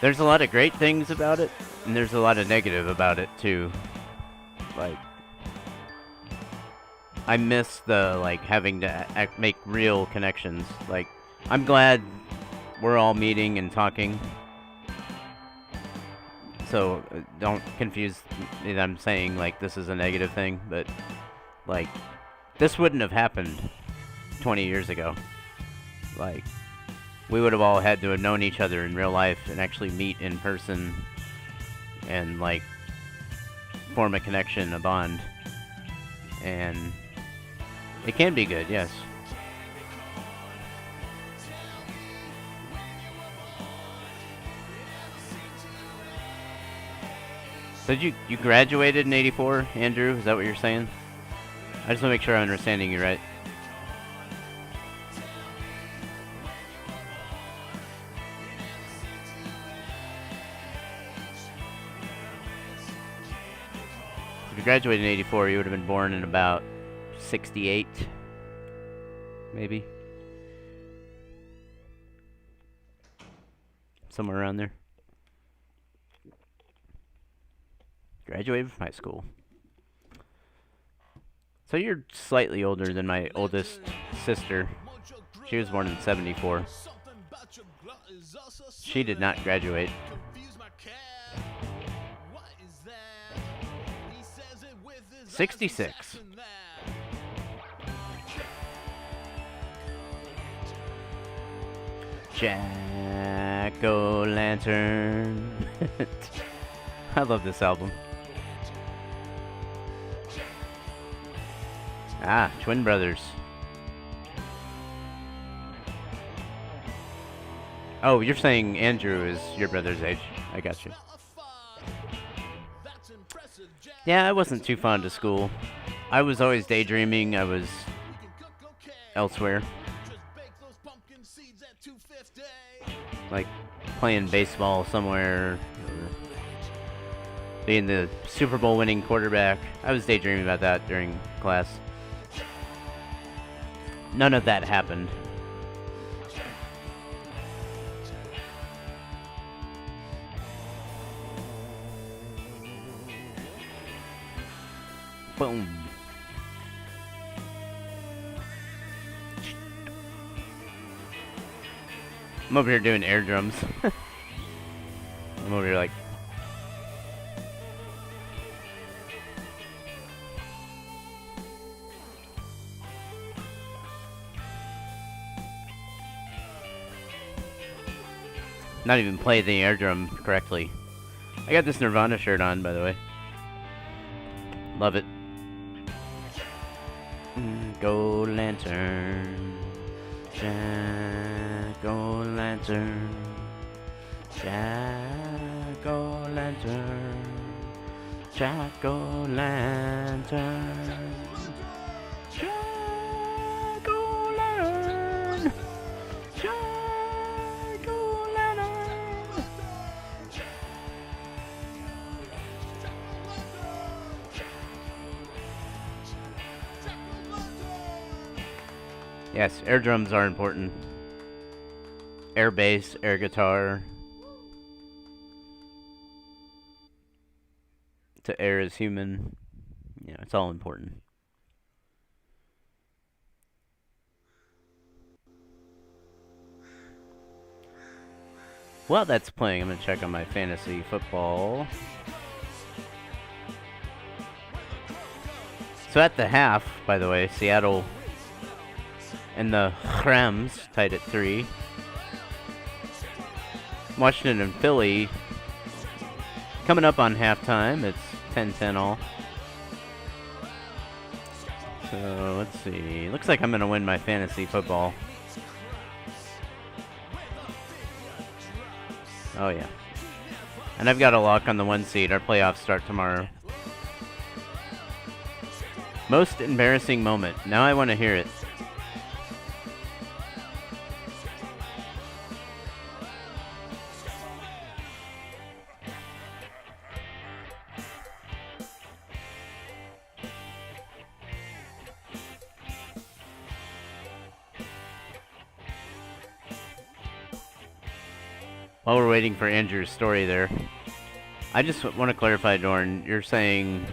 there's a lot of great things about it, and there's a lot of negative about it too. Like, I miss the having to make real connections. Like, I'm glad we're all meeting and talking. So don't confuse me that I'm saying like this is a negative thing, but like this wouldn't have happened 20 years ago. Like, we would have all had to have known each other in real life and actually meet in person and like form a connection, a bond. And it can be good, yes. So you graduated in '84, Andrew? Is that what you're saying? I just want to make sure I'm understanding you right. If you graduated in '84, you would have been born in about '68, maybe. Somewhere around there. Graduated from high school. So you're slightly older than my oldest sister. She was born in '74. She did not graduate. 66. Jack-o'-lantern. I love this album. Ah, twin brothers. Oh, you're saying Andrew is your brother's age. I got you. Yeah, I wasn't too fond of school. I was always daydreaming. I was elsewhere. Like playing baseball somewhere, or being the Super Bowl winning quarterback. I was daydreaming about that during class. None of that happened. Boom. I'm over here doing air drums. I'm over here like... Not even play the air drum correctly. I got this Nirvana shirt on, by the way. Love it. Gold lantern, jack-o'-lantern, jack-o'-lantern, jack-o'-lantern, jack-o'-lantern, jack-o'-lantern. Yes, air drums are important. Air bass, air guitar. To air is human. Yeah, it's all important. While that's playing, I'm gonna check on my fantasy football. So at the half, by the way, Seattle and the Rams tied at 3. Washington and Philly coming up on halftime. It's 10-10 all. So let's see. Looks like I'm gonna win my fantasy football. Oh yeah. And I've got a lock on the 1 seed. Our playoffs start tomorrow. Most embarrassing moment. Now I want to hear it. While we're waiting for Andrew's story there, I just want to clarify, Dorn, you're saying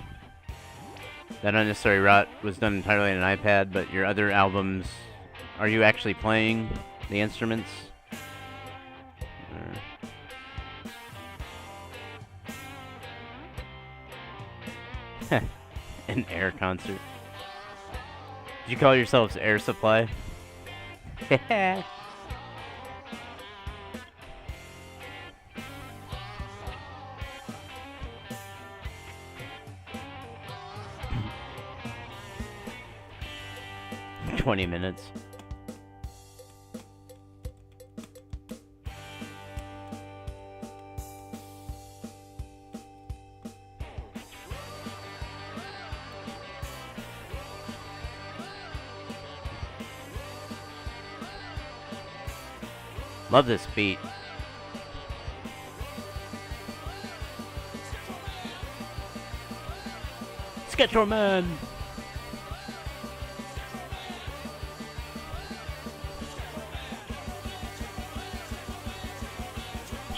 that Unnecessary Rot was done entirely on an iPad, but your other albums, are you actually playing the instruments? An air concert. Did you call yourselves Air Supply? 20 minutes. Love this beat. Sketcher Man.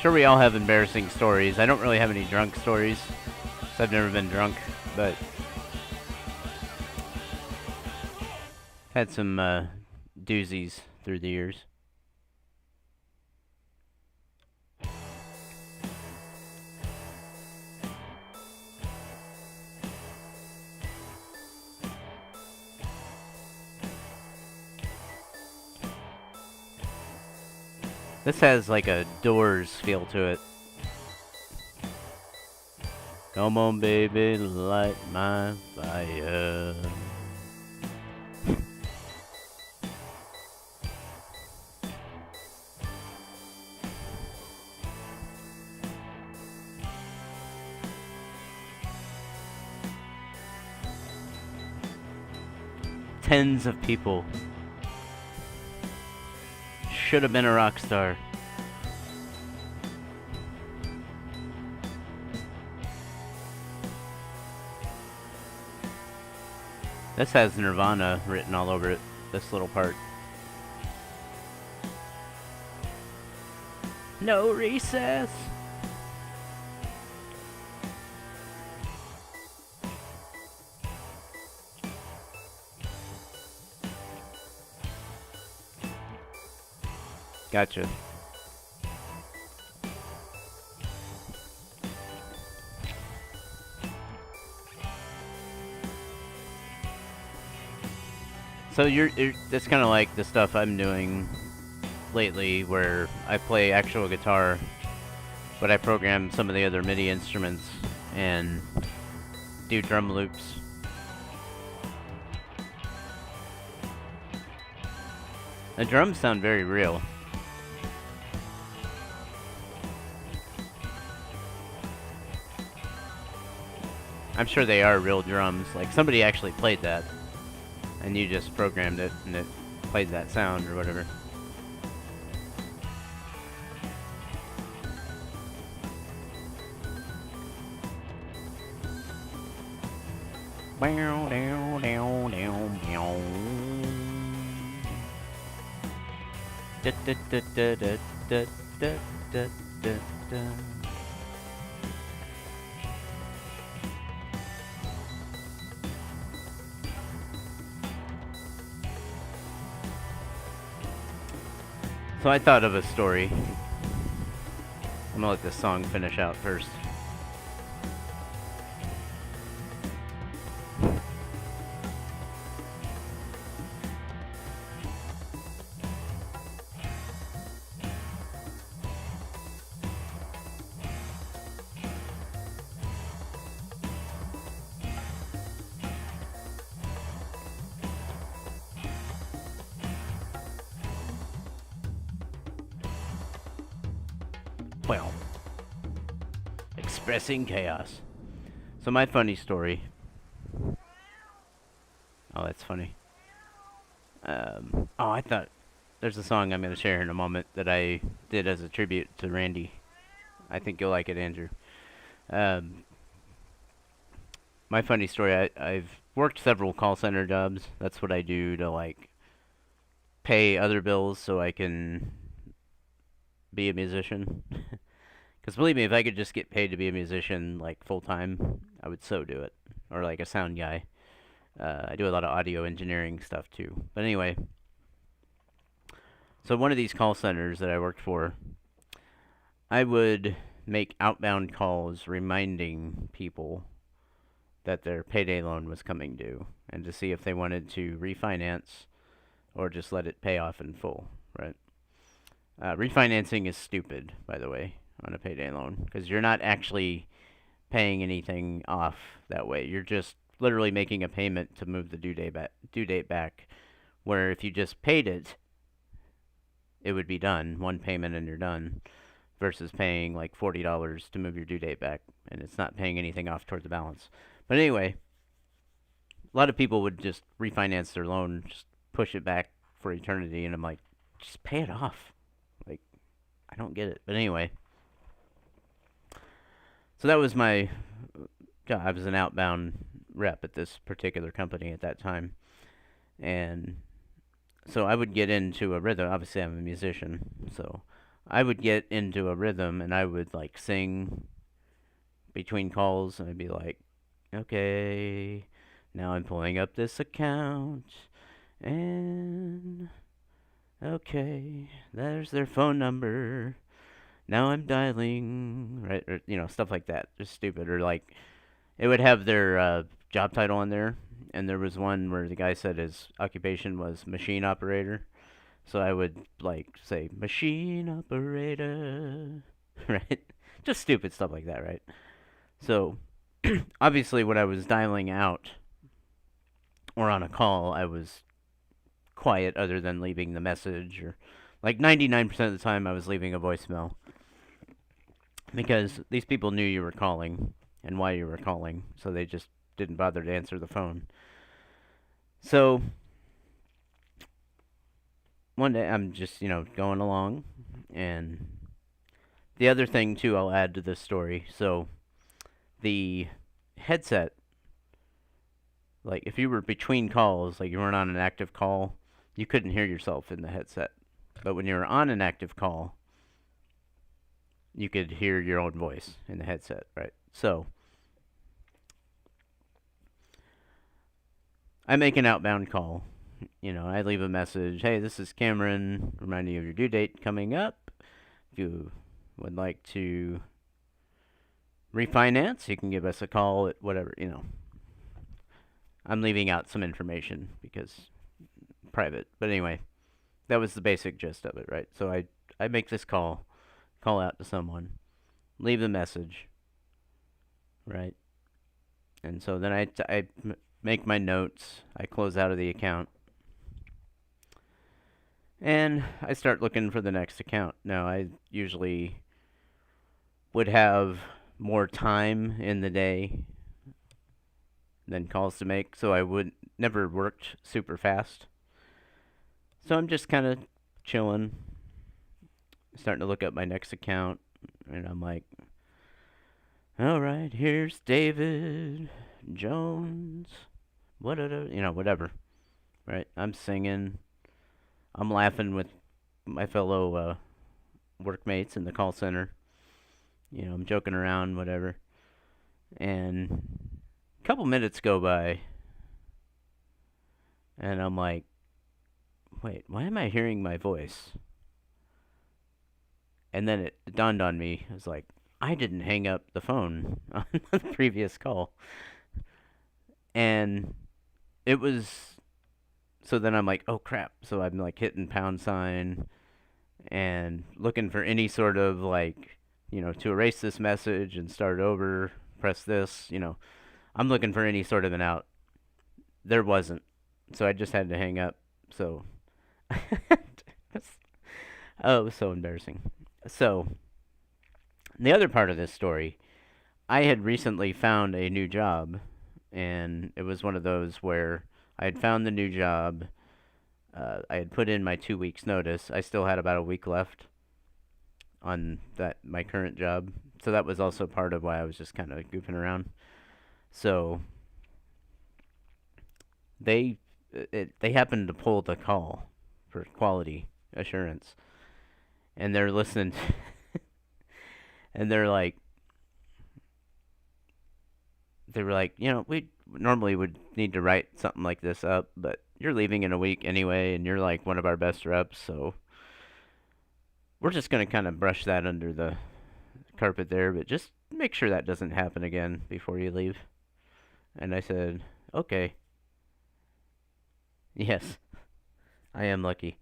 Sure, we all have embarrassing stories. I don't really have any drunk stories, so I've never been drunk, but had some doozies through the years. This has like a Doors feel to it. Come on, baby, light my fire. tens of people. Should have been a rock star. This has Nirvana written all over it, this little part. No recess. Gotcha. So you're that's kind of like the stuff I'm doing lately, where I play actual guitar, but I program some of the other MIDI instruments and do drum loops. The drums sound very real. I'm sure they are real drums. Like somebody actually played that, and you just programmed it, and it played that sound or whatever. Bow, down, down, down, down. Da, da, da, da, da, da, da, da, da, da. So I thought of a story. I'm gonna let this song finish out first. Well, expressing chaos. So my funny story. Oh, that's funny. I thought there's a song I'm going to share in a moment that I did as a tribute to Randy. I think you'll like it, Andrew. My funny story, I've worked several call center jobs. That's what I do to, like, pay other bills so I can be a musician. Because believe me, if I could just get paid to be a musician, like, full-time, I would so do it. Or, like, a sound guy. I do a lot of audio engineering stuff, too. But anyway, so one of these call centers that I worked for, I would make outbound calls reminding people that their payday loan was coming due, and to see if they wanted to refinance or just let it pay off in full, right? Refinancing is stupid, by the way, on a payday loan, because you're not actually paying anything off that way. You're just literally making a payment to move the due date back, where if you just paid it, it would be done, one payment and you're done, versus paying like $40 to move your due date back, and it's not paying anything off toward the balance. But anyway, a lot of people would just refinance their loan, just push it back for eternity, and I'm like, just pay it off. Like, I don't get it. But anyway, so that was my job. I was an outbound rep at this particular company at that time. And so I would get into a rhythm. Obviously, I'm a musician, so I would get into a rhythm, and I would, like, sing between calls, and I'd be like, okay, now I'm pulling up this account, and okay, there's their phone number. Now I'm dialing, right? Or, you know, stuff like that. Just stupid. Or, like, it would have their job title in there, and there was one where the guy said his occupation was machine operator. So I would, like, say, machine operator, right? Just stupid stuff like that, right? So, obviously, when I was dialing out or on a call, I was quiet other than leaving the message, or, like, 99% of the time I was leaving a voicemail. Because these people knew you were calling and why you were calling, so they just didn't bother to answer the phone. So, one day I'm just, going along, and the other thing too I'll add to this story. So the headset, like if you were between calls, like you weren't on an active call, you couldn't hear yourself in the headset. But when you were on an active call, you could hear your own voice in the headset, right? So I make an outbound call. I leave a message. Hey, this is Cameron, reminding you of your due date coming up. If you would like to refinance, you can give us a call at whatever. I'm leaving out some information because private. But anyway, that was the basic gist of it, right? So I make this call out to someone, leave the message, right? And so then I make my notes, I close out of the account, and I start looking for the next account. Now, I usually would have more time in the day than calls to make, so I would never worked super fast. So I'm just kind of chilling, starting to look up my next account, and I'm like, all right, here's David Jones, whatever, right? I'm singing, I'm laughing with my fellow workmates in the call center. I'm joking around, whatever. And a couple minutes go by, and I'm like, wait, why am I hearing my voice? And then it dawned on me. I was like, I didn't hang up the phone on the previous call. And it was... So then I'm like, oh crap. So I'm like hitting pound sign and looking for any sort of to erase this message and start over, press this, I'm looking for any sort of an out. There wasn't. So I just had to hang up. So, oh, it was so embarrassing. So, the other part of this story, I had recently found a new job, and it was one of those where I had found the new job. I had put in my 2 weeks notice. I still had about a week left on my current job. So that was also part of why I was just kind of goofing around. So they happened to pull the call for quality assurance, and they're listening, and they were like, we normally would need to write something like this up, but you're leaving in a week anyway, and you're like one of our best reps, so we're just going to kind of brush that under the carpet there, but just make sure that doesn't happen again before you leave. And I said, okay. Yes, I am lucky.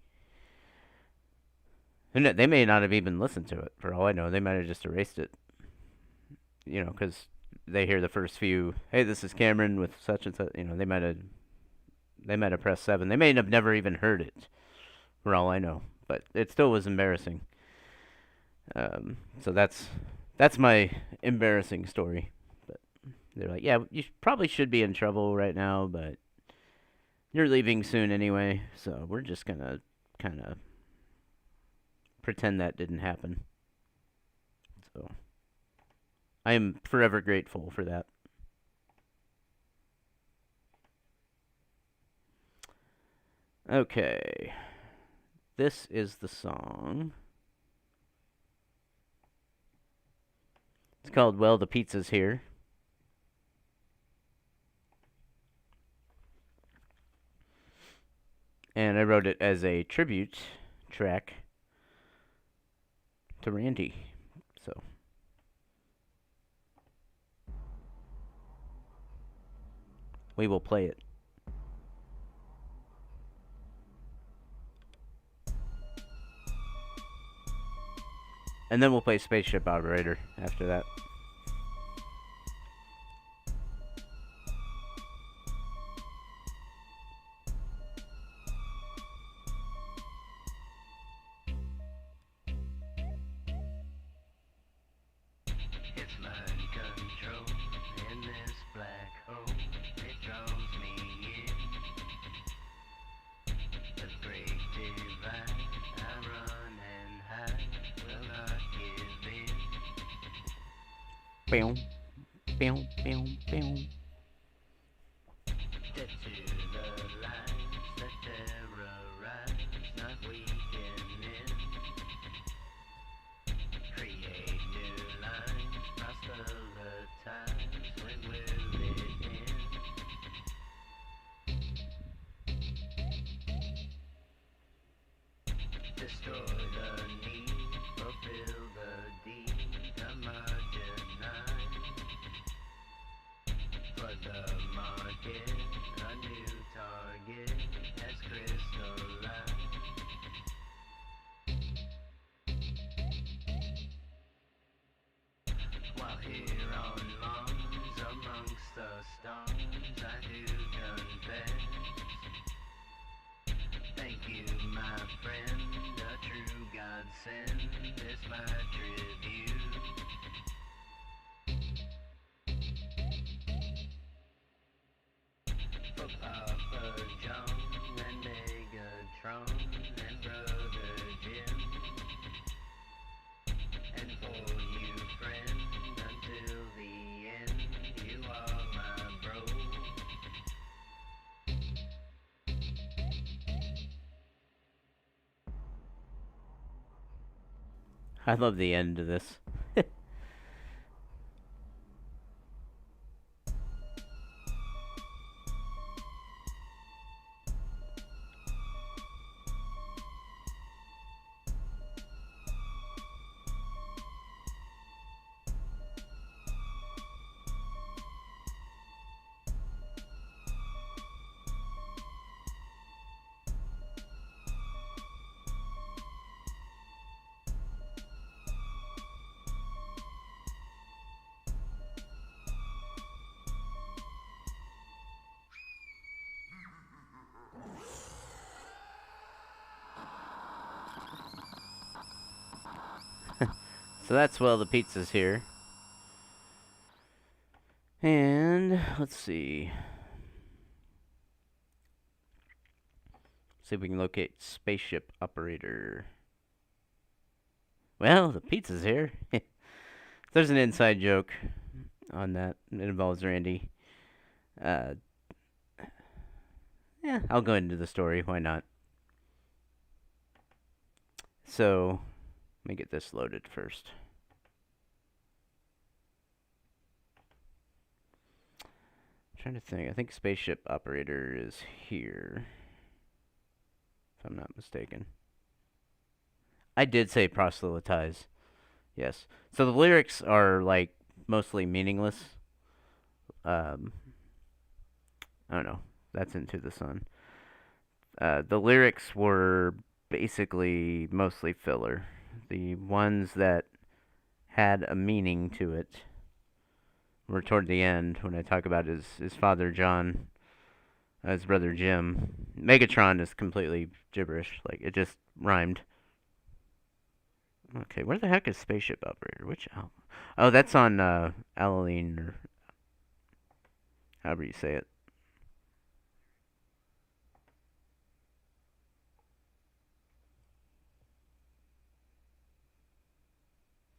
And they may not have even listened to it, for all I know. They might have just erased it. Because they hear the first few, hey, this is Cameron with such and such. They might have pressed 7. They may have never even heard it, for all I know. But it still was embarrassing. So that's my embarrassing story. But they're like, yeah, you probably should be in trouble right now, but you're leaving soon anyway, so we're just gonna kind of pretend that didn't happen. So I am forever grateful for that. Okay. This is the song. It's called Well, the Pizza's Here. And I wrote it as a tribute track to Randy. So we will play it. And then we'll play Spaceship Operator after that. It's mind control in this black hole. It draws me in. The great divide Boom, boom, boom, boom. Dead to the lines that terrorize, not weakening. Create new lines, proselytize when we're living. Destroy the need, fulfill the deed, homogenize. For the market, a new target has crystallized. While here on Mars, amongst the stars, I do confess. Thank you, my friend, a true godsend is my tribute. For Papa John and Megatron and Brother Jim. And for you, friend, until the end, you are my bro. I love the end of this. So that's well, the pizza's here. And let's see. See if we can locate spaceship operator. Well, the pizza's here. There's an inside joke on that. It involves Randy. Yeah, I'll go into the story. Why not? So, let me get this loaded first. I'm trying to think. I think spaceship operator is here, if I'm not mistaken. I did say proselytize. Yes. So the lyrics are like mostly meaningless. I don't know. That's Into the Sun. The lyrics were basically mostly filler. The ones that had a meaning to it were toward the end when I talk about his father John, his brother Jim. Megatron is completely gibberish. Like, it just rhymed. Okay, where the heck is Spaceship Operator? Which album? Oh, that's on Alaline, or however you say it.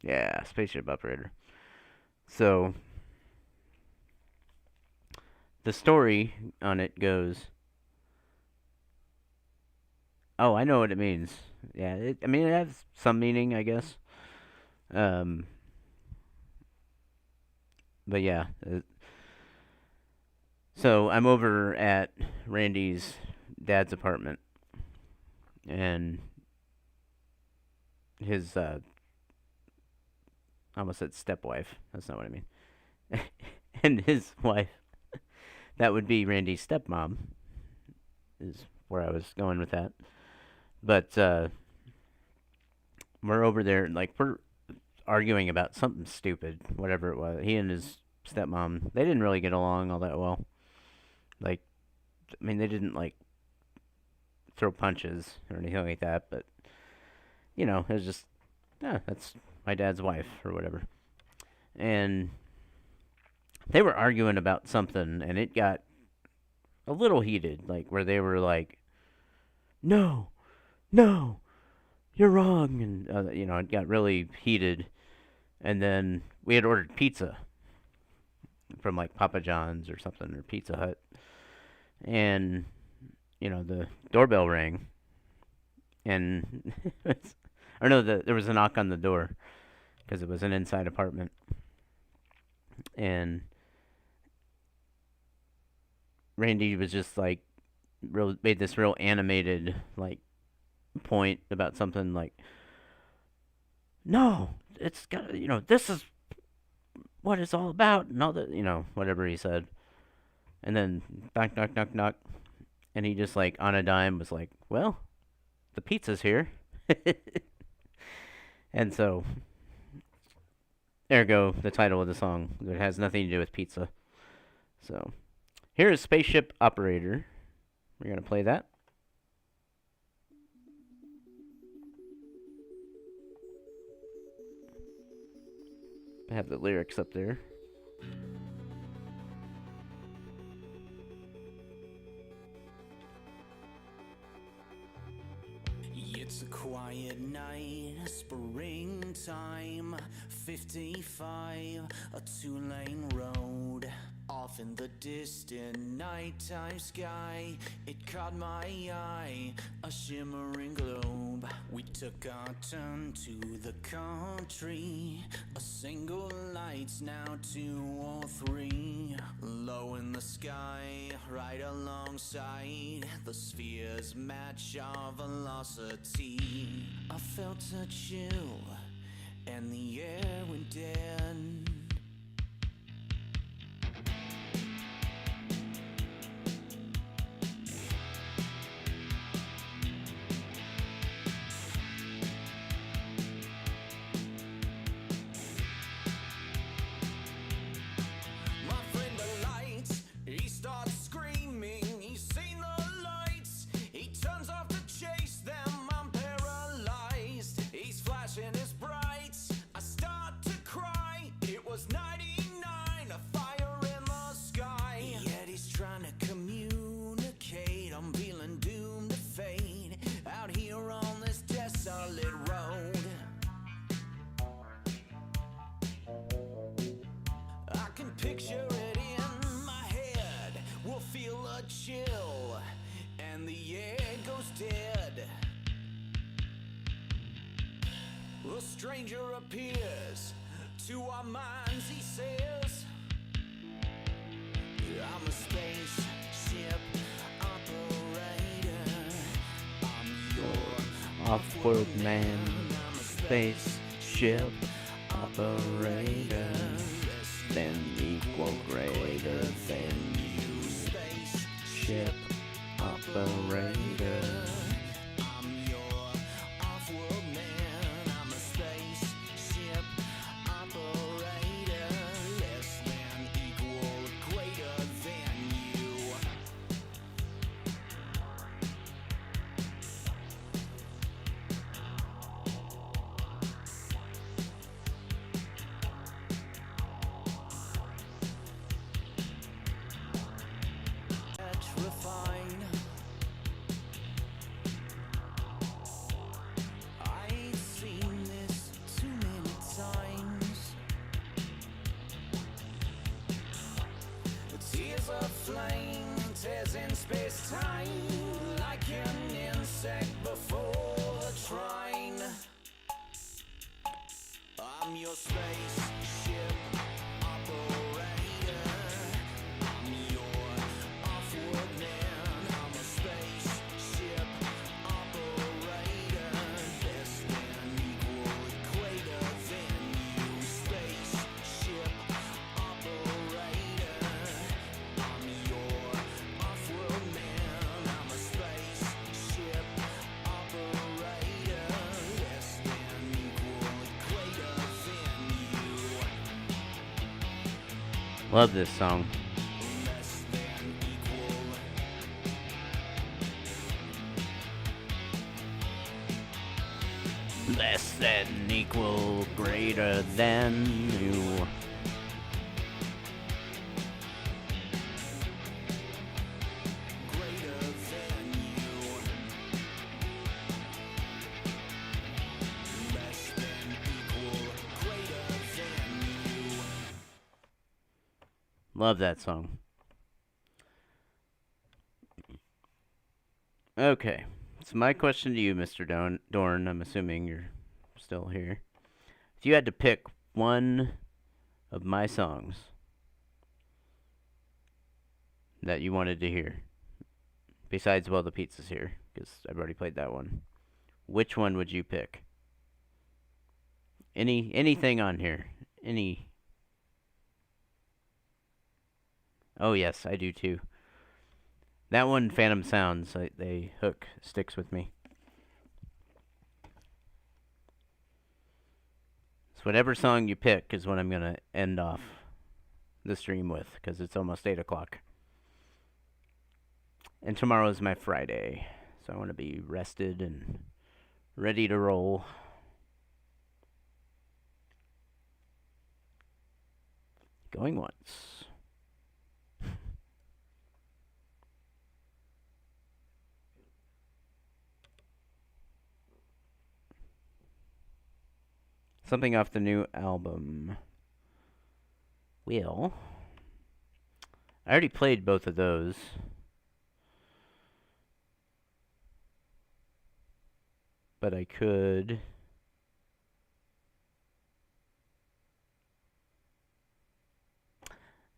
Yeah, Spaceship Operator. So, the story on it goes... Oh, I know what it means. Yeah, I mean, it has some meaning, I guess. But yeah. So, I'm over at Randy's dad's apartment. And his, I almost said stepwife. That's not what I mean. And his wife, that would be Randy's stepmom, is where I was going with that. But we're over there, and like, we're arguing about something stupid, whatever it was. He and his stepmom, they didn't really get along all that well. Like, I mean, they didn't like throw punches or anything like that, but you know, it was just, that's my dad's wife or whatever. And they were arguing about something, and it got a little heated, like where they were like, "No, no, you're wrong," and you know, it got really heated. And then we had ordered pizza from like Papa John's or something, or Pizza Hut, and the doorbell rang, and or no, there was a knock on the door because it was an inside apartment, and Randy was just like made this real animated like point about something like, no, it's got this is what it's all about, and all that, whatever he said. And then knock, knock, knock, knock, and he just like on a dime was like, well, the pizza's here. And so ergo the title of the song. It has nothing to do with pizza. So here is Spaceship Operator. We're gonna play that. I have the lyrics up there. It's a quiet night, springtime, 55, a two-lane road. Off in the distant nighttime sky, it caught my eye, a shimmering globe. We took our turn to the country, a single light's now 203. Low in the sky, right alongside, the spheres match our velocity. I felt a chill, and the air went dead. Picture it in my head, we'll feel a chill, and the air goes dead. A stranger appears to our minds, he says, I'm a spaceship operator, I'm your Off-world man, spaceship operator. Then equal greater than you, spaceship operator. I'm your off-world man, I'm a spaceship operator, less than equal, greater than you. Petrified, I've seen this too many times. The tears of flame tears in space-time, like an insect before the trine. I'm your spaceship operator, I'm your off-world man, I'm a spaceship operator, less than equal, greater than you, spaceship operator, I'm your off-world man, I'm a spaceship operator, less than equal, greater than you. Love this song. Less than equal. Less than equal, greater than you. Greater than you. Less than equal. Greater than you. Love that song. Okay. So my question to you, Mr. Dorn, I'm assuming you're still here. If you had to pick one of my songs that you wanted to hear, besides Well the Pizza's Here, because I've already played that one, which one would you pick? Anything on here? Any? Oh yes, I do too. That one, Phantom Sounds, they hook sticks with me. So whatever song you pick is what I'm gonna end off the stream with, because it's almost 8 o'clock. And tomorrow is my Friday, so I want to be rested and ready to roll. Going once. Something off the new album. Will. I already played both of those. But I could...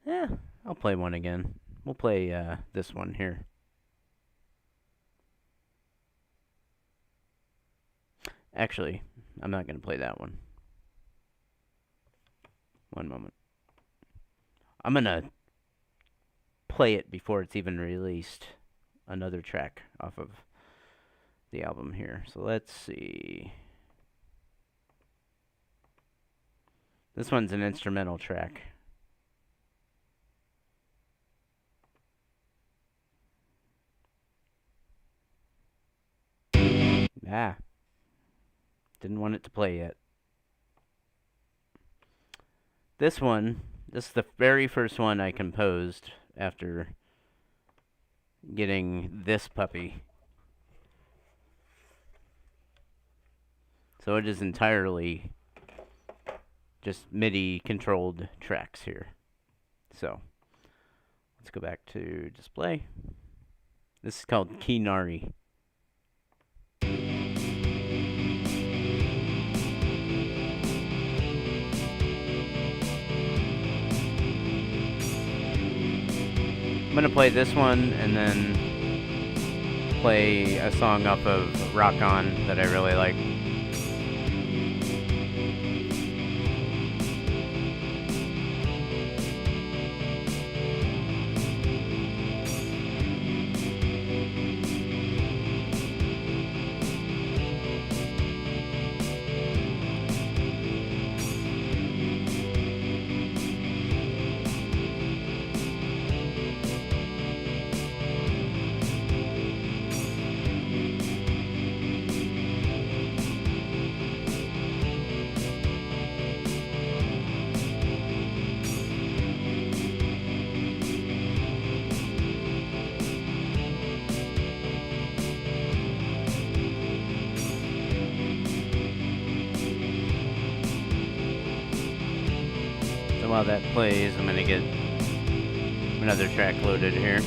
Yeah, I'll play one again. We'll play this one here. Actually, I'm not going to play that one. One moment. I'm going to play it before it's even released. Another track off of the album here. So let's see. This one's an instrumental track. Ah. Didn't want it to play yet. This one, this is the very first one I composed after getting this puppy. So it is entirely just MIDI controlled tracks here. So let's go back to display. This is called Kinari. I'm gonna play this one and then play a song off of Rock On that I really like. While that plays, I'm gonna get another track loaded here.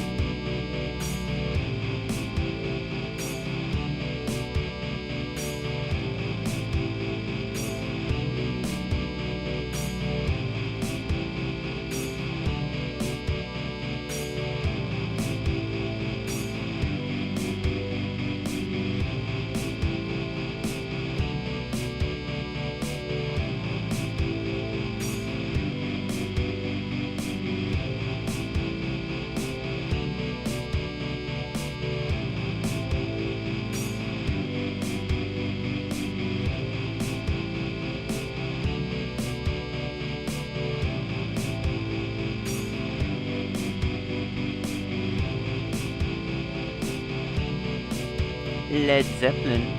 Led Zeppelin.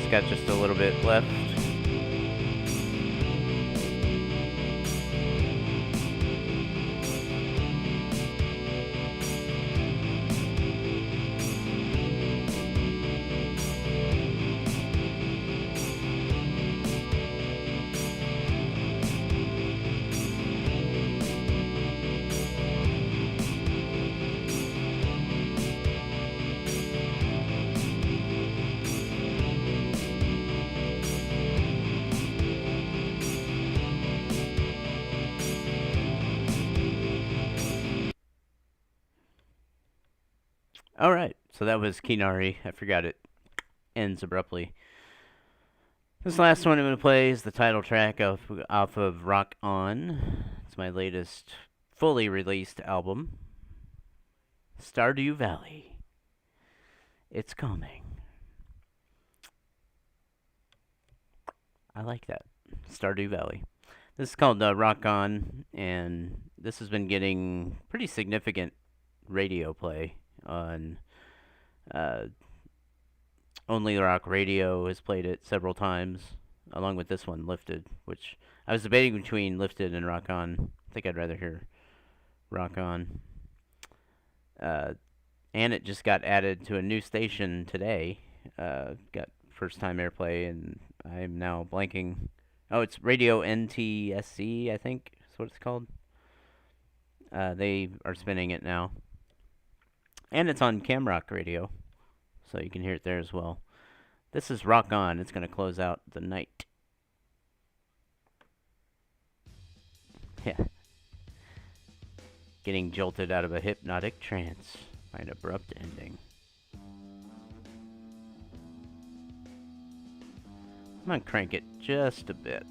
It's got just a little bit left. Alright, so that was Kinari. I forgot it ends abruptly. This last one I'm going to play is the title track off of Rock On. It's my latest fully released album, Stardew Valley. It's coming. I like that. Stardew Valley. This is called Rock On, and this has been getting pretty significant radio play on Only Rock Radio has played it several times, along with this one, Lifted, which I was debating between Lifted and Rock On. I think I'd rather hear Rock On. And it just got added to a new station today. Got first time airplay, and I'm now blanking. Oh, it's Radio NTSC, I think is what it's called. They are spinning it now. And it's on Camrock Radio, so you can hear it there as well. This is Rock On. It's going to close out the night. Yeah. Getting jolted out of a hypnotic trance by an abrupt ending. I'm going to crank it just a bit.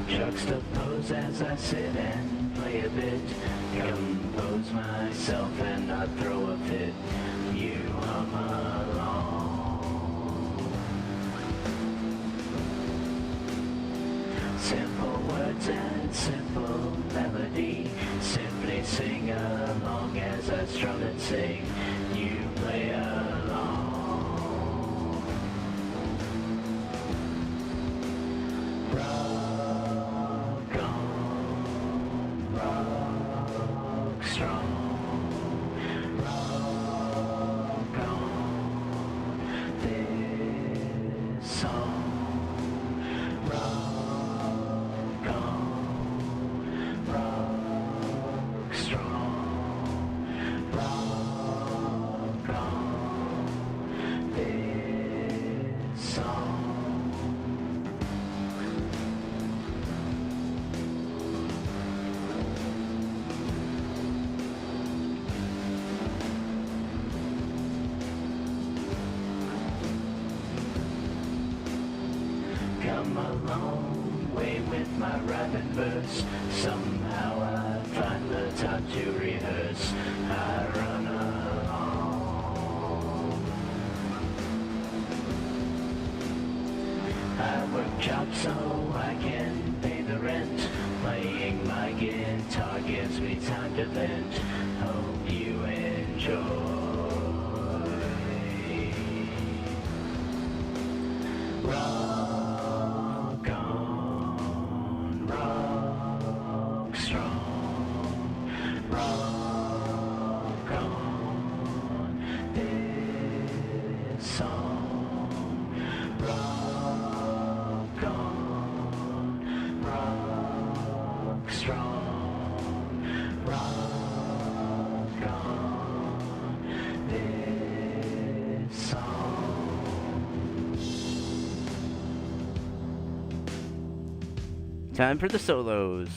Juxtapose as I sit and play a bit, compose myself and not throw a fit. You hum along. Simple words and simple melody, simply sing along as I strum and sing. You play along. Come a long way with my rhyme and verse. Somehow I find the time to rehearse. I run along. I work jobs so I can pay the rent. Playing my guitar gives me time to vent. Hope you enjoy. Rock on, rock strong, rock on this song, rock on, rock strong, rock on this song. Time for the solos.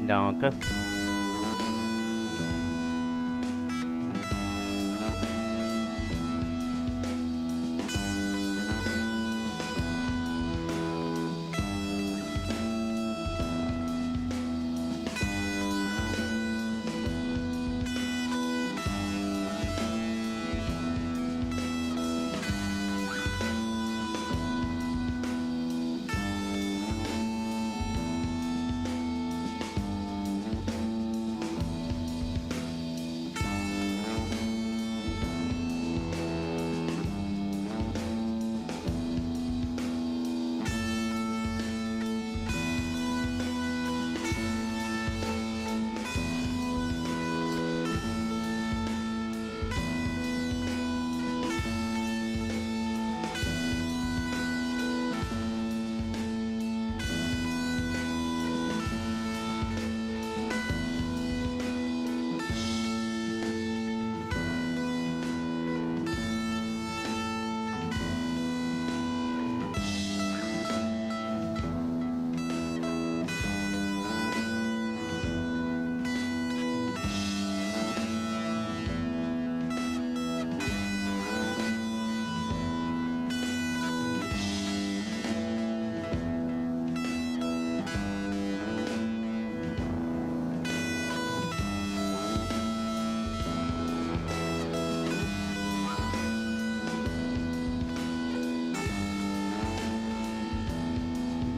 Donka.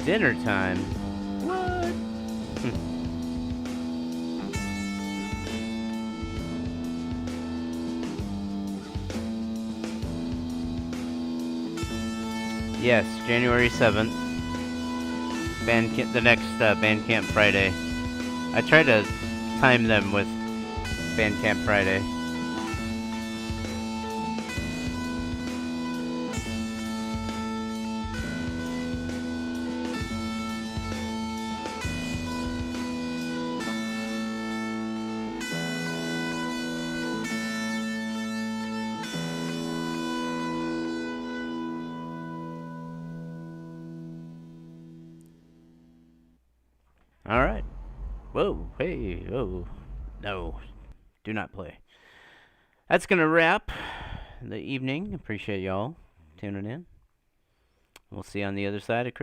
Dinner time? What? Yes, January 7th. The next Bandcamp Friday. I try to time them with Bandcamp Friday. Alright. Whoa, hey, oh. No. Do not play. That's gonna wrap the evening. Appreciate y'all tuning in. We'll see you on the other side of Christmas.